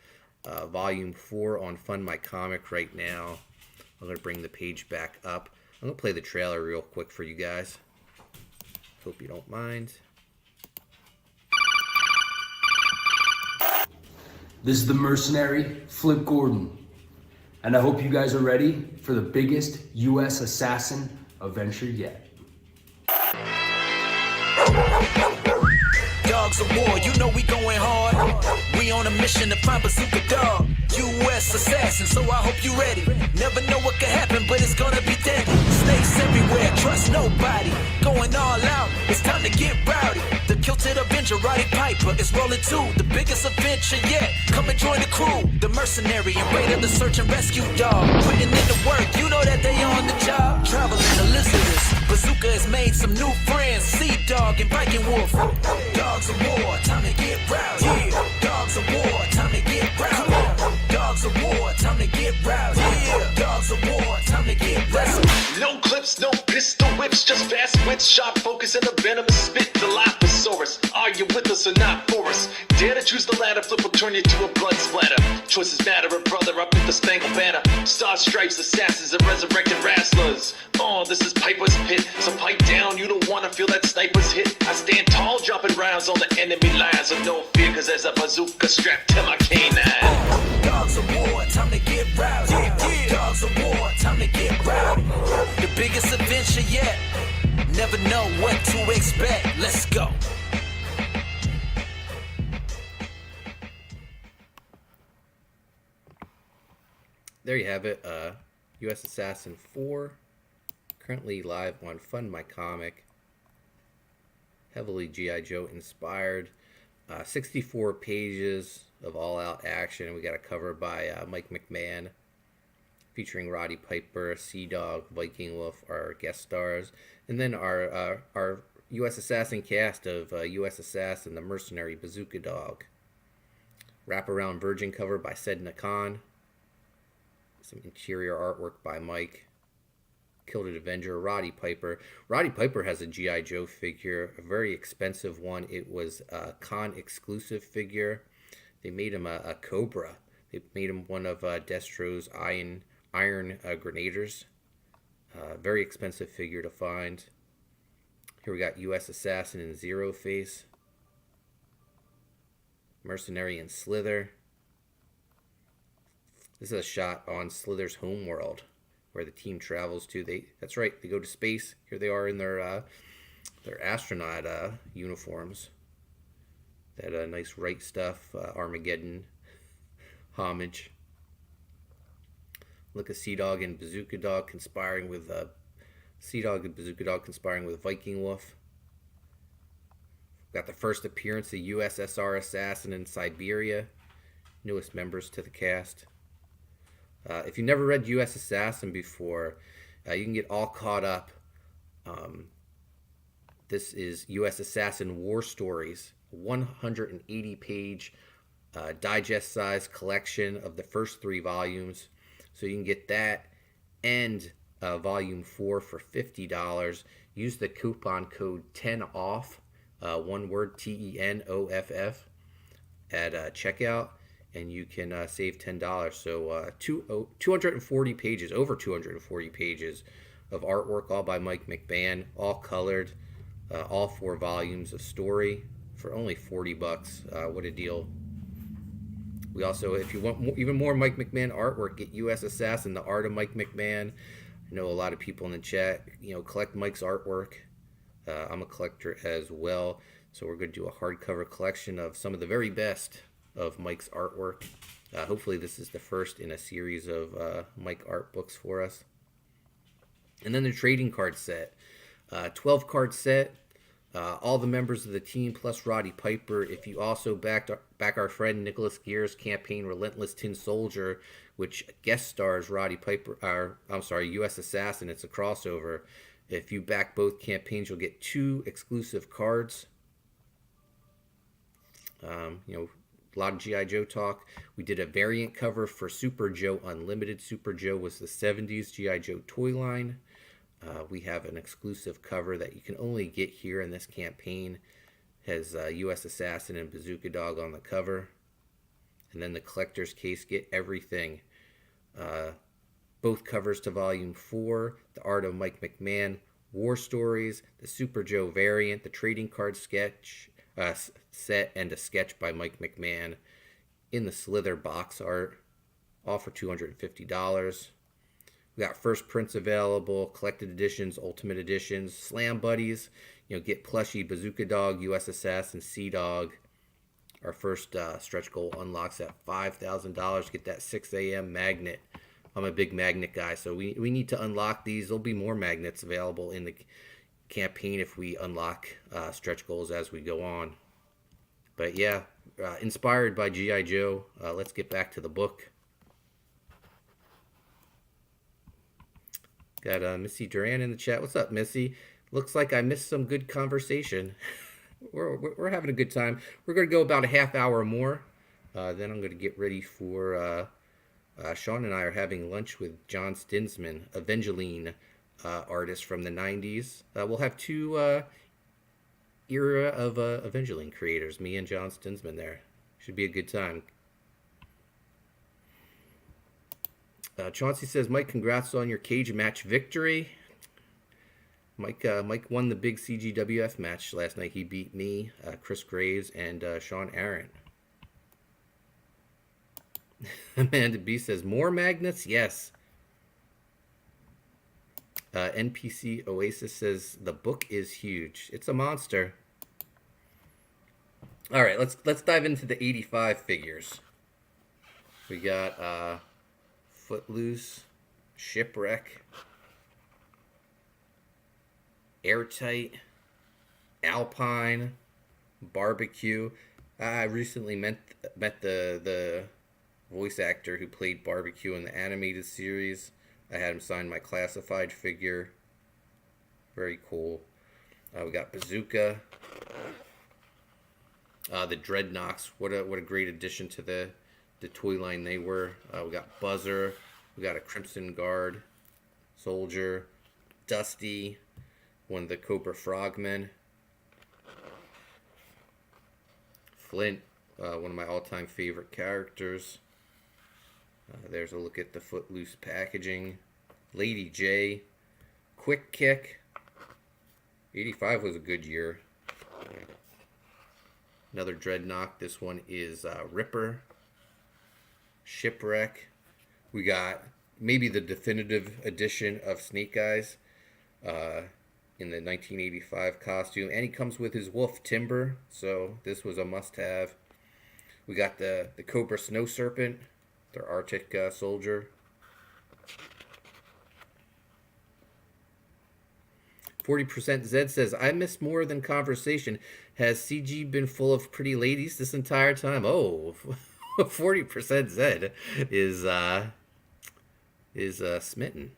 Volume 4 on Fund My Comic right now. I'm gonna bring the page back up. I'm gonna play the trailer real quick for you guys. Hope you don't mind. This is the mercenary, Flip Gordon. And I hope you guys are ready for the biggest US assassin adventure yet. Dogs of war, you know we going hard. We on a mission to find Bazooka Dog. US assassin, so I hope you ready. Never know what could happen, but it's gonna be deadly. Snakes everywhere, trust nobody. Going all out, it's time to get rowdy. The kilted Avenger, Roddy Piper, is rolling too. The biggest adventure yet. Come and join the crew. The mercenary and raider, the search and rescue dog. Putting in the work, you know that they on the job. Traveling Elizabeth, Bazooka has made some new friends. Sea Dog and Viking Wolf. Dogs of war, time to get rowdy. Yeah. Dogs of war, time to get rowdy. Dogs of war, time to get rowdy. Yeah. Dogs of war, time to get rowdy. No clips, no pistol whips, just fast wits, sharp focus, and a venomous spit. Dilophosaurus, are you with us or not for us? Dare to choose the ladder, flip will turn you to a blood splatter. Choices matter, a brother up with the spangled banner. Star stripes, assassins, and resurrected wrestlers. Oh, this is Piper's pit, so pipe down, you don't wanna feel that sniper's hit. I stand tall, dropping rounds on the enemy lines with no fear, cause there's a bazooka strapped to my canine. Dogs of war, time to get rowdy. Yeah. Dogs of war, time to get rowdy. The biggest adventure yet. Never know what to expect. Let's go. There you have it. USAssassin IV. Currently live on Fund My Comic. Heavily GI Joe inspired. 64 pages of all-out action. We got a cover by Mike McMahon. featuring Roddy Piper, Sea Dog, Viking Wolf, our guest stars, and then our U.S. Assassin cast of U.S. Assassin, the Mercenary Bazooka Dog. Wraparound Virgin cover by Sedna Khan. Some interior artwork by Mike. Killed Avenger, Roddy Piper. Roddy Piper has a G.I. Joe figure, a very expensive one. It was a Con exclusive figure. They made him a Cobra. They made him one of Destro's iron grenadiers. Very expensive figure to find. Here we got U.S. Assassin in Zero Face. Mercenary in Slither. This is a shot on Slither's homeworld, where the team travels to. That's right, they go to space. Here they are in their astronaut uniforms. That nice Right Stuff Armageddon homage. Look at Sea Dog and Bazooka Dog conspiring with Viking Wolf. Got the first appearance of USSR Assassin in Siberia. Newest members to the cast. If you never read U.S. Assassin before, you can get all caught up. This is U.S. Assassin War Stories, 180-page digest-sized collection of the first 3 volumes. So you can get that and Volume 4 for $50. Use the coupon code 10OFF, one word, TENOFF, at checkout. And you can save $10. So 240 pages, over 240 pages of artwork, all by Mike McMahon, all colored, all 4 volumes of story for only $40. What a deal! We also, if you want even more Mike McMahon artwork, get U.S. Assassin, The Art of Mike McMahon. I know a lot of people in the chat, collect Mike's artwork. I'm a collector as well, so we're going to do a hardcover collection of some of the very best of Mike's artwork. Hopefully this is the first in a series of Mike art books for us. And then the trading card set. 12 card set. All the members of the team plus Roddy Piper. If you also back our friend Nicholas Gear's campaign Relentless Tin Soldier, which guest stars Roddy Piper, U.S. Assassin, it's a crossover. If you back both campaigns, you'll get 2 exclusive cards. A lot of G.I. Joe talk. We did a variant cover for Super Joe Unlimited. Super Joe was the 70s G.I. Joe toy line. We have an exclusive cover that you can only get here in this campaign. Has U.S. Assassin and Bazooka Dog on the cover. And then the collector's case, get everything. Both covers to Volume 4, The Art of Mike McMahon, War Stories, the Super Joe variant, the trading card sketch set, and a sketch by Mike McMahon in the Slither box art, all for $250. We got first prints available, collected editions, ultimate editions, Slam Buddies. Get plushie Bazooka Dog, U.S. Assassin, Sea Dog. Our first stretch goal unlocks at $5,000. Get that 6 a.m. magnet. I'm a big magnet guy, so we need to unlock these. There'll be more magnets available in the campaign if we unlock stretch goals as we go on. But yeah, inspired by G.I. Joe, let's get back to the book. Got Missy Duran in the chat. What's up, Missy? Looks like I missed some good conversation. we're having a good time. We're going to go about a half hour more. Then I'm going to get ready for... Sean and I are having lunch with John Stinsman, Evangeline artist from the 90s. We'll have 2 era of Evangeline creators, me and John Stinsman there. Should be a good time. Chauncey says, Mike, congrats on your cage match victory. Mike won the big CGWF match last night. He beat me, Chris Graves, and Sean Aaron. Amanda B says, more magnets? Yes. NPC Oasis says, the book is huge. It's a monster. All right, let's dive into the 85 figures. We got Footloose, Shipwreck, Airtight, Alpine, Barbecue. I recently met the voice actor who played Barbecue in the animated series. I had him sign my classified figure. Very cool. We got Bazooka. The Dreadnoks. What a great addition to the toy line they were. We got Buzzer. We got a Crimson Guard soldier. Dusty. One of the Cobra Frogmen. Flint. One of my all-time favorite characters. There's a look at the Footloose packaging. Lady J. Quick Kick. 85 was a good year. Another Dreadnought. This one is Ripper. Shipwreck. We got maybe the definitive edition of Snake Eyes in the 1985 costume. And he comes with his wolf, Timber. So this was a must-have. We got the Cobra Snow Serpent, their Arctic soldier. 40% Zed says, I miss more than conversation. Has CG been full of pretty ladies this entire time? Oh, 40% Zed is smitten.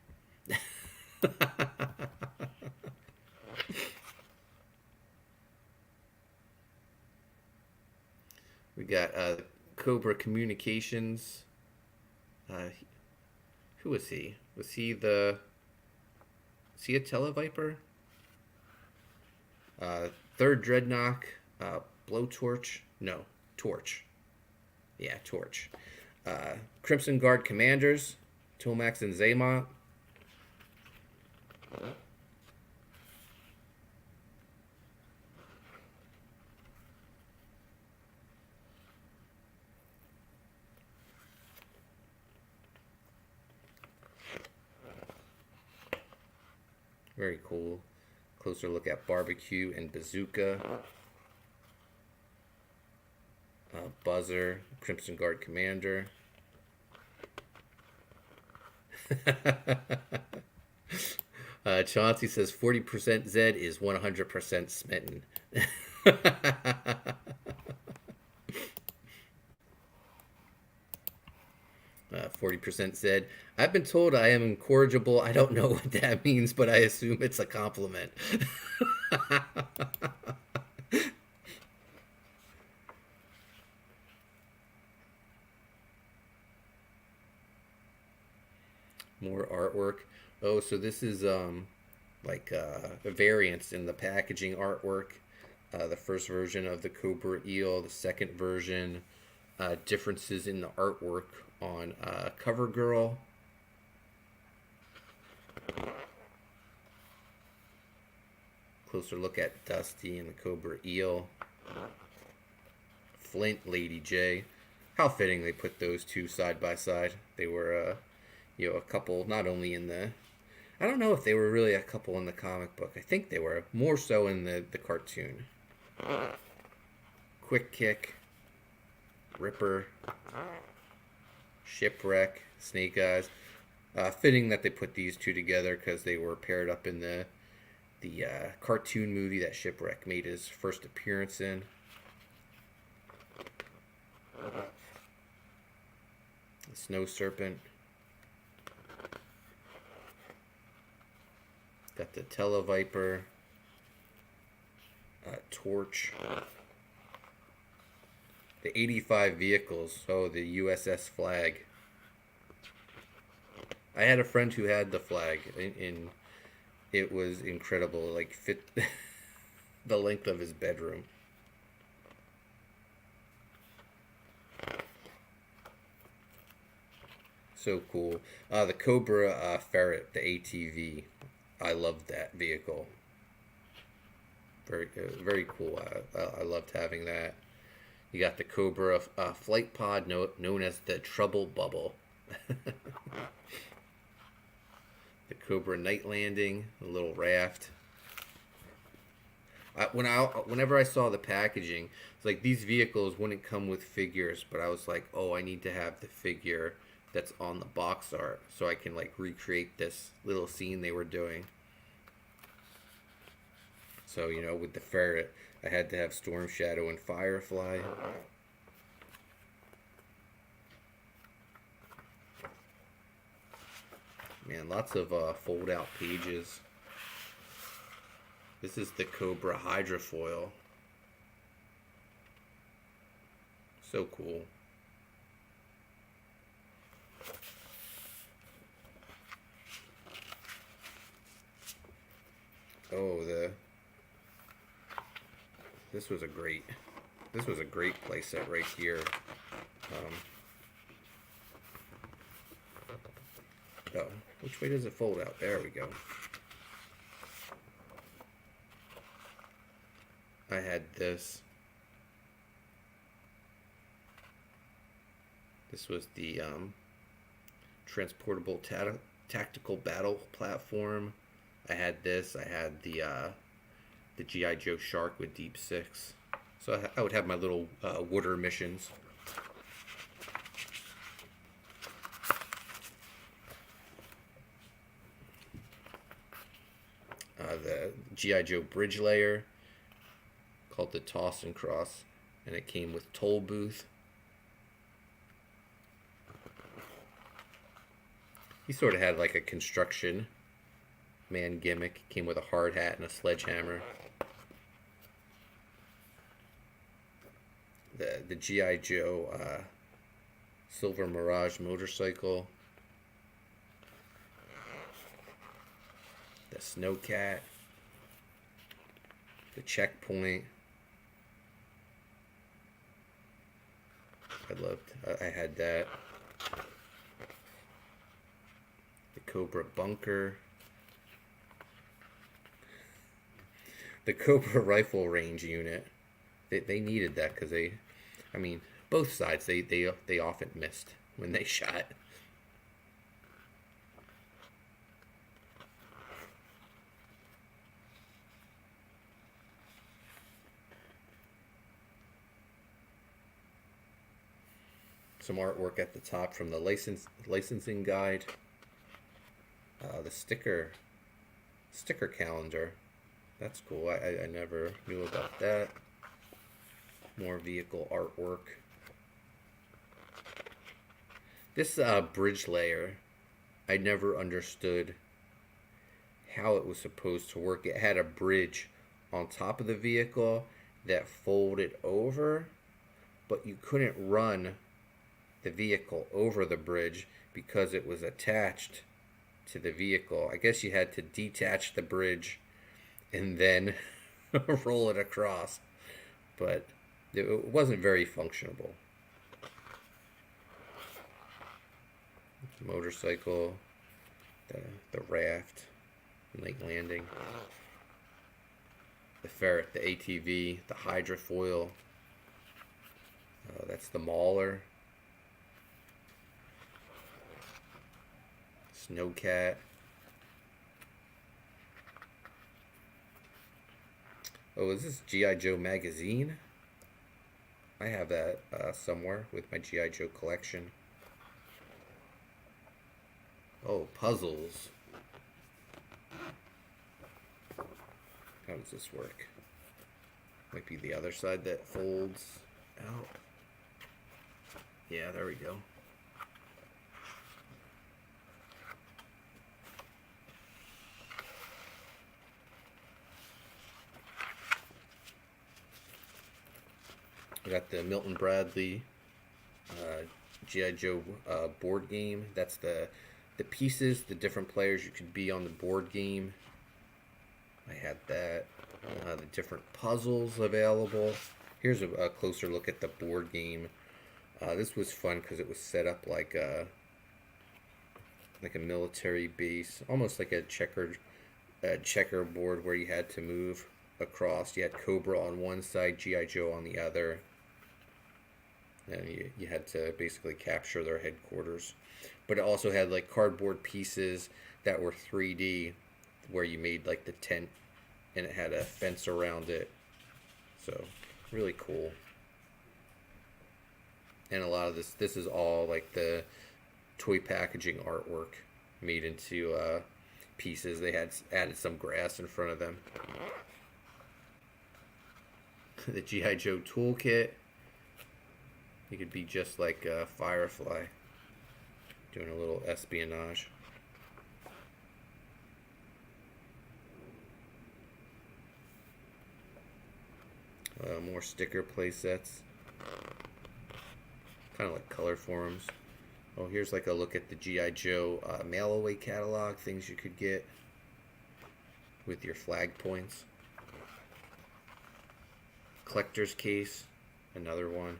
We got Cobra Communications. Who was he? Was he a Televiper? Third Dreadnought, Blowtorch. No, Torch. Yeah, Torch. Crimson Guard Commanders, Tomax and Zaymont. Very cool. Closer look at Barbecue and Bazooka. Buzzer, Crimson Guard Commander. Chauncey says 40% Zed is 100% smitten. 40% Zed. I've been told I am incorrigible. I don't know what that means, but I assume it's a compliment. More artwork. Oh, so this is like a variance in the packaging artwork. The first version of the Cobra Eel, the second version, differences in the artwork on CoverGirl. Closer look at Dusty and the Cobra Eel. Flint, Lady J. How fitting they put those two side by side. They were, a couple, not only in the... I don't know if they were really a couple in the comic book. I think they were more so in the cartoon. Quick Kick. Ripper. Shipwreck. Snake Eyes. Fitting that they put these two together because they were paired up in the cartoon movie that Shipwreck made his first appearance in. The Snow Serpent. Got the Televiper. Torch. The 85 vehicles. Oh, the USS flag. I had a friend who had the flag, and it was incredible. Like, fit the length of his bedroom. So cool. The Cobra Ferret, the ATV. I loved that vehicle. Very cool. I loved having that. You got the Cobra flight pod known as the Trouble Bubble. The Cobra Night Landing, a little raft. Whenever I saw the packaging, it's like these vehicles wouldn't come with figures, but I was like, oh, I need to have the figure that's on the box art so I can like recreate this little scene they were doing. So, with the ferret, I had to have Storm Shadow and Firefly. Man, lots of fold out pages. This is the Cobra Hydrofoil. So cool. Oh, this was a great playset right here. Oh, which way does it fold out? There we go. I had this. This was the transportable tactical battle platform. I had this. I had the G.I. Joe Shark with Deep Six. So I would have my little water missions. The G.I. Joe bridge layer called the Toss and Cross, and it came with Toll Booth. He sort of had like a construction man gimmick. Came with a hard hat and a sledgehammer. The G.I. Joe Silver Mirage motorcycle. The Snowcat. The Checkpoint. I had that. The Cobra Bunker. The Cobra Rifle Range Unit. They needed that because both sides, they often missed when they shot. Some artwork at the top from the licensing guide. The sticker calendar. That's cool. I never knew about that. More vehicle artwork. This bridge layer, I never understood how it was supposed to work. It had a bridge on top of the vehicle that folded over, but you couldn't run the vehicle over the bridge because it was attached to the vehicle. I guess you had to detach the bridge and then roll it across, but it wasn't very functionable. Motorcycle, the raft, lake landing, the ferret, the ATV, the hydrofoil. That's the Mauler. Snowcat. Oh, is this G.I. Joe magazine? I have that somewhere with my G.I. Joe collection. Oh, puzzles. How does this work? Might be the other side that folds out. Yeah, there we go. I got the Milton Bradley G.I. Joe board game. That's the pieces, the different players you could be on the board game. I had that. The different puzzles available. Here's a closer look at the board game. This was fun because it was set up like a military base, almost like a checkerboard where you had to move across. You had Cobra on one side, G.I. Joe on the other. And you had to basically capture their headquarters. But it also had like cardboard pieces that were 3D where you made like the tent and it had a fence around it. So really cool. And a lot of this is all like the toy packaging artwork made into pieces. They had added some grass in front of them. The G.I. Joe toolkit. You could be just like Firefly, doing a little espionage. More sticker play sets. Kind of like color forms. Oh, here's like a look at the G.I. Joe mail-away catalog. Things you could get with your flag points. Collector's case. Another one.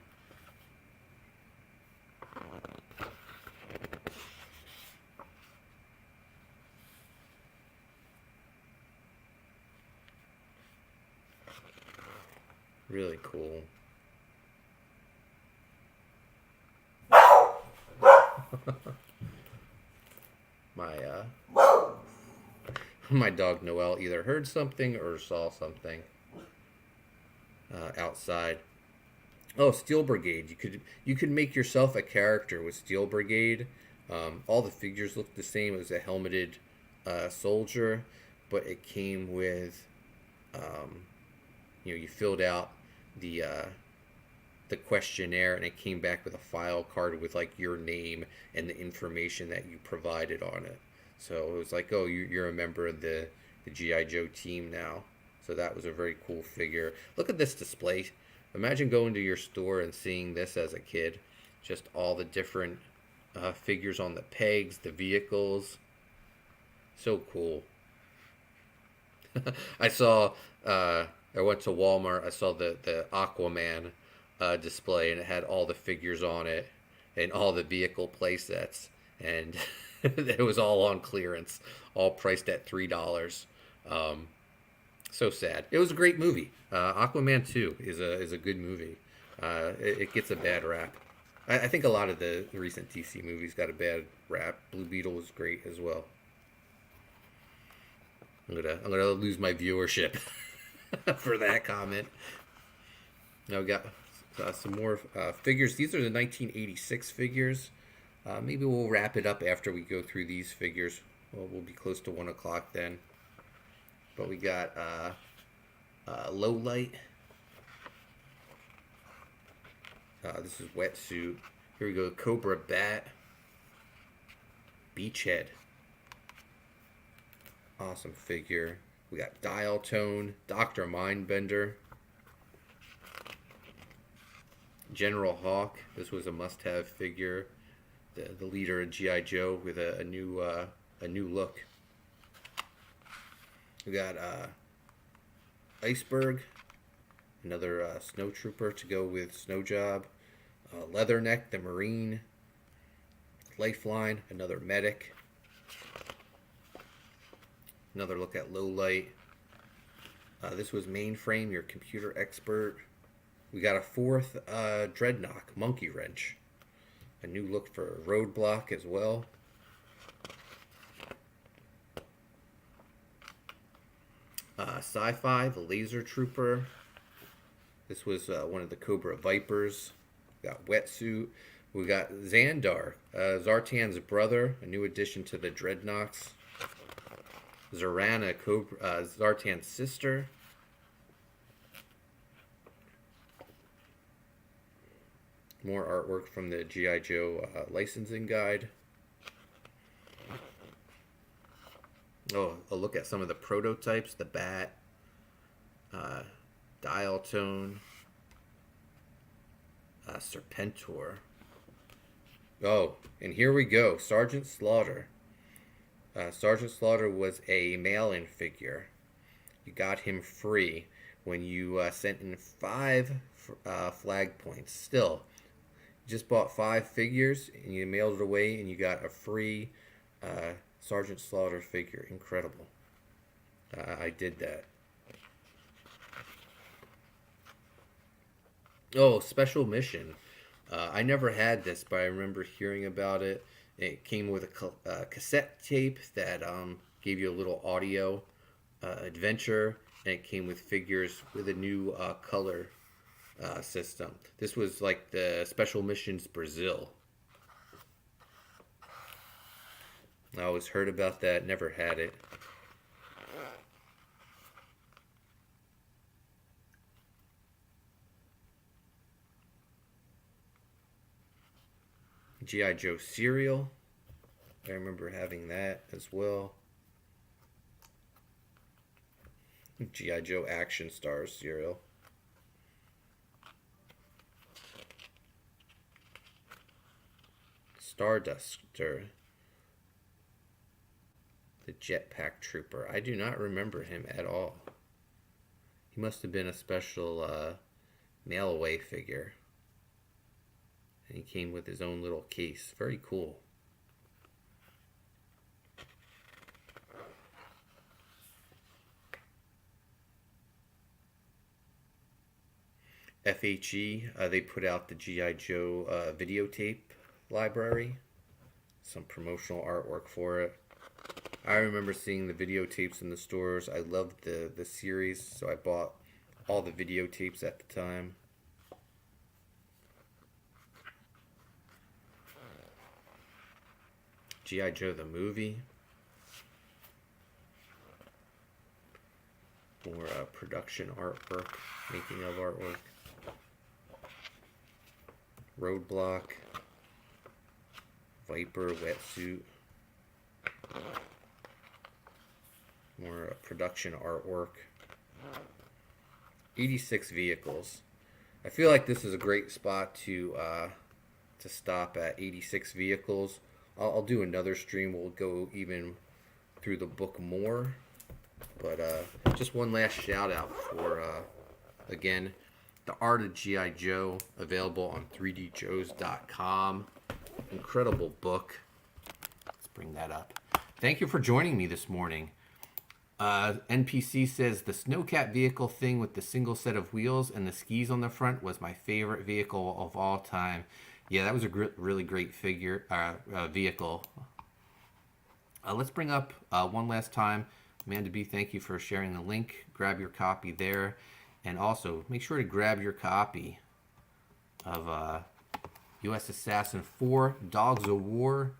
Really cool. My dog Noelle either heard something or saw something outside. Oh, Steel Brigade! You could make yourself a character with Steel Brigade. All the figures looked the same. It was a helmeted soldier, but it came with you filled out the questionnaire, and it came back with a file card with like your name and the information that you provided on it. So it was like, oh, you're a member of the G.I. Joe team now. So that was a very cool figure. Look at this display. Imagine going to your store and seeing this as a kid. Just all the different figures on the pegs, the vehicles. So cool. I went to Walmart. I saw the Aquaman display, and it had all the figures on it and all the vehicle play sets. And it was all on clearance, all priced at $3. So sad. It was a great movie. Aquaman 2 is a good movie. It gets a bad rap. I think a lot of the recent DC movies got a bad rap. Blue Beetle was great as well. I'm gonna lose my viewership for that comment. Now we got some more figures. These are the 1986 figures. Maybe we'll wrap it up after we go through these figures. Well, we'll be close to 1 o'clock then. But we got Low Light. This is Wetsuit. Here we go. Cobra Bat. Beachhead. Awesome figure. We got Dial Tone. Dr. Mindbender. General Hawk. This was a must-have figure. The leader of G.I. Joe with a new look. We got Iceberg, another snow trooper to go with Snow Job. Leatherneck, the Marine. Lifeline, another medic. Another look at Low Light. This was Mainframe, your computer expert. We got a fourth Dreadnought, Monkey Wrench. A new look for Roadblock as well. Sci-Fi, the Laser Trooper. This was one of the Cobra Vipers. We got Wetsuit. We got Xandar, Zartan's brother, a new addition to the Dreadnoughts. Zorana, Zartan's sister. More artwork from the G.I. Joe licensing guide. Oh, a look at some of the prototypes. The Bat, Dial Tone, Serpentor. Oh, and here we go. Sergeant Slaughter. Sergeant Slaughter was a mail-in figure. You got him free when you sent in 5 flag points. Still, you just bought 5 figures and you mailed it away and you got a free Sergeant Slaughter figure. Incredible. I did that. Oh, Special Mission. I never had this, but I remember hearing about it. It came with a cassette tape that gave you a little audio adventure, and it came with figures with a new color system. This was like the Special Missions Brazil. I always heard about that, never had it. G.I. Joe cereal. I remember having that as well. G.I. Joe Action Stars cereal. Starduster, the Jetpack Trooper. I do not remember him at all. He must have been a special mail-away figure. And he came with his own little case. Very cool. FHE, they put out the G.I. Joe videotape library. Some promotional artwork for it. I remember seeing the videotapes in the stores. I loved the series, so I bought all the videotapes at the time. G.I. Joe the movie. More production artwork, making of artwork. Roadblock. Viper wetsuit. More production artwork. 86 vehicles. I feel like this is a great spot to stop at 86 vehicles. I'll do another stream. We'll go even through the book more. But just one last shout out for, again, The Art of G.I. Joe, available on 3djoes.com. Incredible book. Let's bring that up. Thank you for joining me this morning. NPC says the snowcat vehicle thing with the single set of wheels and the skis on the front was my favorite vehicle of all time. Yeah, that was a really great vehicle. Let's bring up one last time. Amanda B, thank you for sharing the link. Grab your copy there. And also, make sure to grab your copy of US Assassin IV, Dogs of War.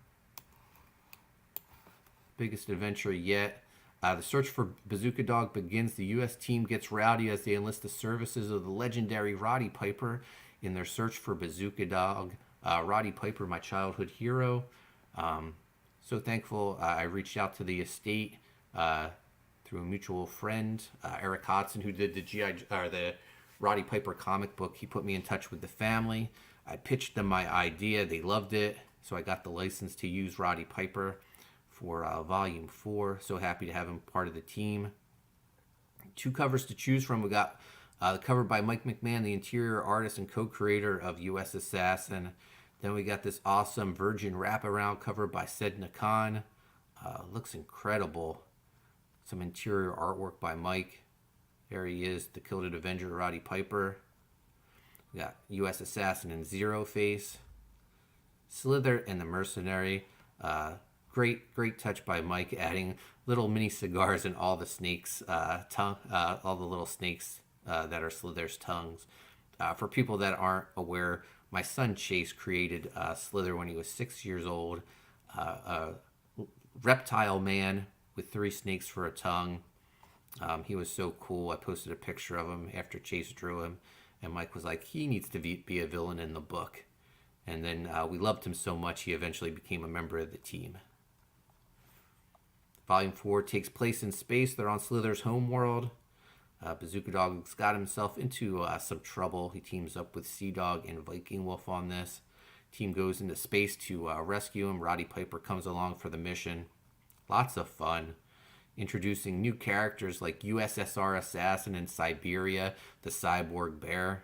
Biggest adventure yet. The search for Bazooka Dog begins. The U.S. team gets rowdy as they enlist the services of the legendary Roddy Piper in their search for Bazooka Dog. Roddy Piper, my childhood hero. So thankful I reached out to the estate through a mutual friend, Eric Hodson, who did the Roddy Piper comic book. He put me in touch with the family. I pitched them my idea. They loved it. So I got the license to use Roddy Piper for Volume 4. So happy to have him part of the team. 2 covers to choose from. We got the cover by Mike McMahon, the interior artist and co-creator of US Assassin. Then we got this awesome Virgin wraparound cover by Sedna Khan. Looks incredible. Some interior artwork by Mike. There he is, the Killed Avenger, Roddy Piper. We got US Assassin and Zero Face. Slither and the Mercenary. Great touch by Mike, adding little mini cigars in all the snakes' all the little snakes that are Slither's tongues. For people that aren't aware, my son Chase created Slither when he was 6 years old. A reptile man with 3 snakes for a tongue. He was so cool. I posted a picture of him after Chase drew him, and Mike was like, he needs to be a villain in the book. And then we loved him so much, he eventually became a member of the team. Volume 4 takes place in space. They're on Slither's homeworld. Bazooka Dog's got himself into some trouble. He teams up with Sea Dog and Viking Wolf on this. Team goes into space to rescue him. Roddy Piper comes along for the mission. Lots of fun. Introducing new characters like USSR Assassin and Siberia, the Cyborg Bear.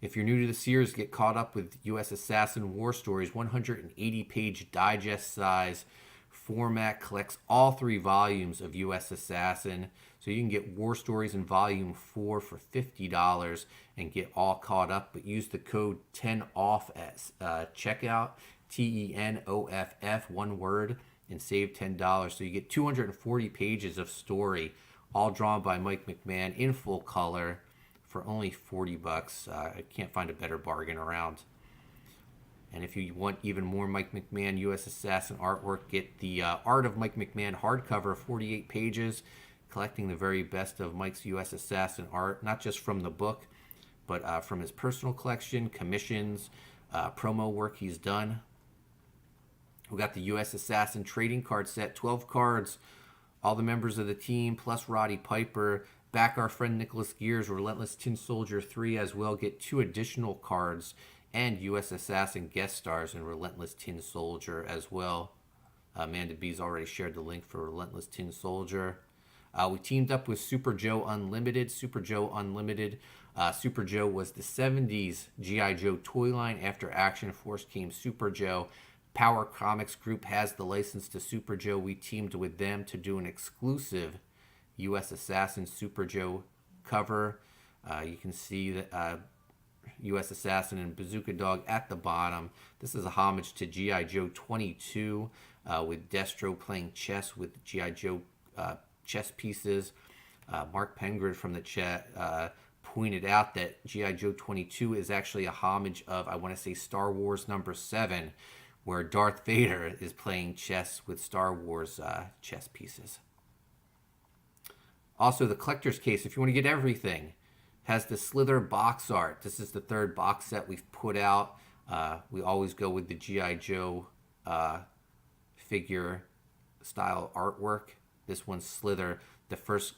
If you're new to the series, get caught up with US Assassin War Stories, 180-page digest size format, collects all 3 volumes of US Assassin. So you can get War Stories in Volume 4 for $50 and get all caught up, but use the code 10OFF at checkout, TENOFF, one word, and save $10. So you get 240 pages of story, all drawn by Mike McMahon in full color, for only $40. I can't find a better bargain around. And if you want even more Mike McMahon US Assassin artwork, get the Art of Mike McMahon hardcover, 48 pages, collecting the very best of Mike's US Assassin art, not just from the book, but from his personal collection, commissions, promo work he's done. We got the US Assassin trading card set, 12 cards, all the members of the team, plus Roddy Piper. Back our friend Nicholas Gears, Relentless Tin Soldier 3 as well. Get 2 additional cards and U.S. Assassin guest stars in Relentless Tin Soldier as well. Amanda B's already shared the link for Relentless Tin Soldier. We teamed up with Super Joe Unlimited. Super Joe Unlimited. Super Joe was the 70s G.I. Joe toy line. After Action Force came Super Joe. Power Comics Group has the license to Super Joe. We teamed with them to do an exclusive U.S. Assassin Super Joe cover. You can see that U.S. Assassin and Bazooka Dog at the bottom. This is a homage to G.I. Joe 22 with Destro playing chess with G.I. Joe chess pieces. Mark Pengrid from the chat pointed out that G.I. Joe 22 is actually a homage of, I want to say, Star Wars number 7, where Darth Vader is playing chess with Star Wars chess pieces. Also, the collector's case, if you want to get everything, has the Slither box art. This is the 3rd box set we've put out. We always go with the G.I. Joe figure style artwork. This one's Slither. The first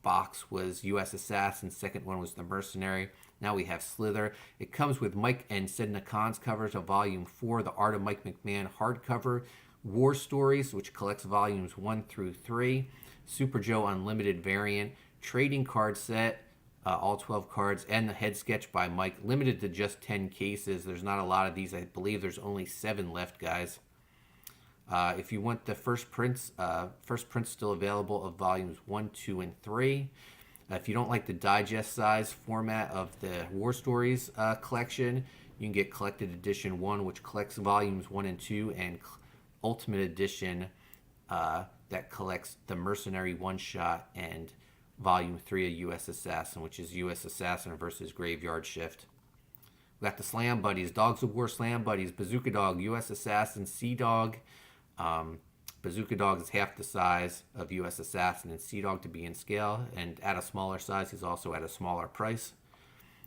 box was U.S. Assassin. Second one was The Mercenary. Now we have Slither. It comes with Mike and Sedna Khan's covers of Volume 4, The Art of Mike McMahon hardcover, War Stories, which collects Volumes 1 through 3, Super Joe Unlimited variant, trading card set, all 12 cards, and the head sketch by Mike, limited to just 10 cases. There's not a lot of these. I believe there's only 7 left, guys. If you want the first prints still available of Volumes 1, 2, and 3. If you don't like the digest size format of the War Stories collection, you can get Collected Edition 1, which collects Volumes 1 and 2, and Ultimate Edition that collects the Mercenary one-shot and Volume 3 of U.S. Assassin, which is U.S. Assassin versus Graveyard Shift. We got the Slam Buddies, Dogs of War Slam Buddies, Bazooka Dog, U.S. Assassin, Sea Dog. Bazooka Dog is half the size of U.S. Assassin and Sea Dog to be in scale, and at a smaller size, he's also at a smaller price.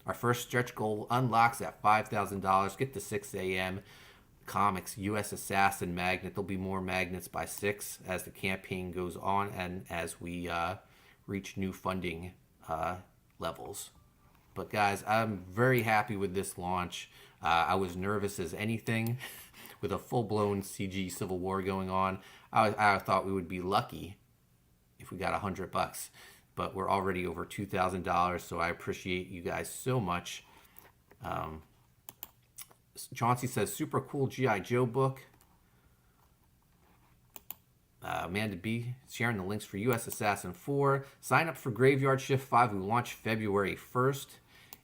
Our first stretch goal unlocks at $5,000. Get the 6 a.m. Comics U.S. Assassin magnet. There'll be more magnets by 6 as the campaign goes on and as we reach new funding levels. But guys, I'm very happy with this launch. I was nervous as anything with a full-blown CG Civil War going on. I thought we would be lucky if we got $100, but we're already over $2,000, so I appreciate you guys so much. Chauncey says, super cool G.I. Joe book. Amanda B sharing the links for U.S. Assassin 4. Sign up for Graveyard Shift 5. We launch February 1st.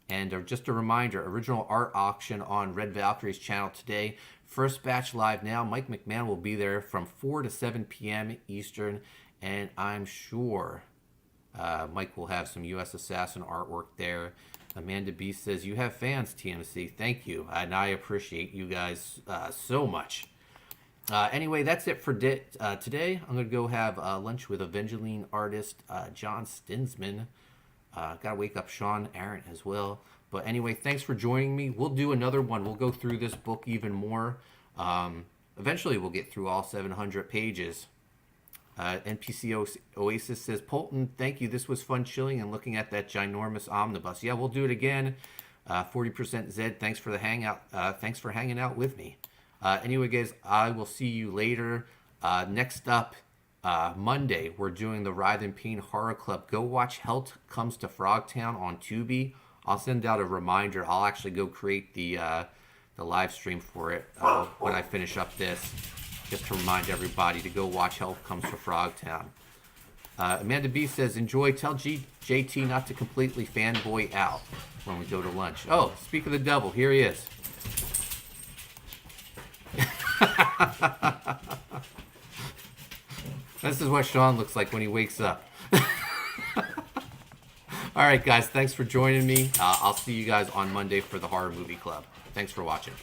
And just a reminder, original art auction on Red Valkyrie's channel today. First batch live now. Mike McMahon will be there from 4 to 7 p.m. Eastern. And I'm sure Mike will have some U.S. Assassin artwork there. Amanda B says, you have fans, TMC. Thank you. And I appreciate you guys so much. Anyway, that's it for today. I'm going to go have lunch with Evangeline artist John Stinsman. Got to wake up Sean Aaron as well. But anyway, thanks for joining me. We'll do another one. We'll go through this book even more. Eventually, we'll get through all 700 pages. NPC Oasis says, Poulton, thank you. This was fun chilling and looking at that ginormous omnibus. Yeah, we'll do it again. 40% Zed, thanks for the hangout. Thanks for hanging out with me. Anyway, guys, I will see you later. Next up, Monday, we're doing the Writhe in Pain Horror Club. Go watch Hell Comes to Frogtown on Tubi. I'll send out a reminder. I'll actually go create the live stream for it when I finish up this, just to remind everybody to go watch Hell Comes to Frogtown. Amanda B says, enjoy. Tell JT not to completely fanboy out when we go to lunch. Oh, speak of the devil. Here he is. This is what Sean looks like when he wakes up. All right, guys. Thanks for joining me. I'll see you guys on Monday for the Horror Movie Club. Thanks for watching.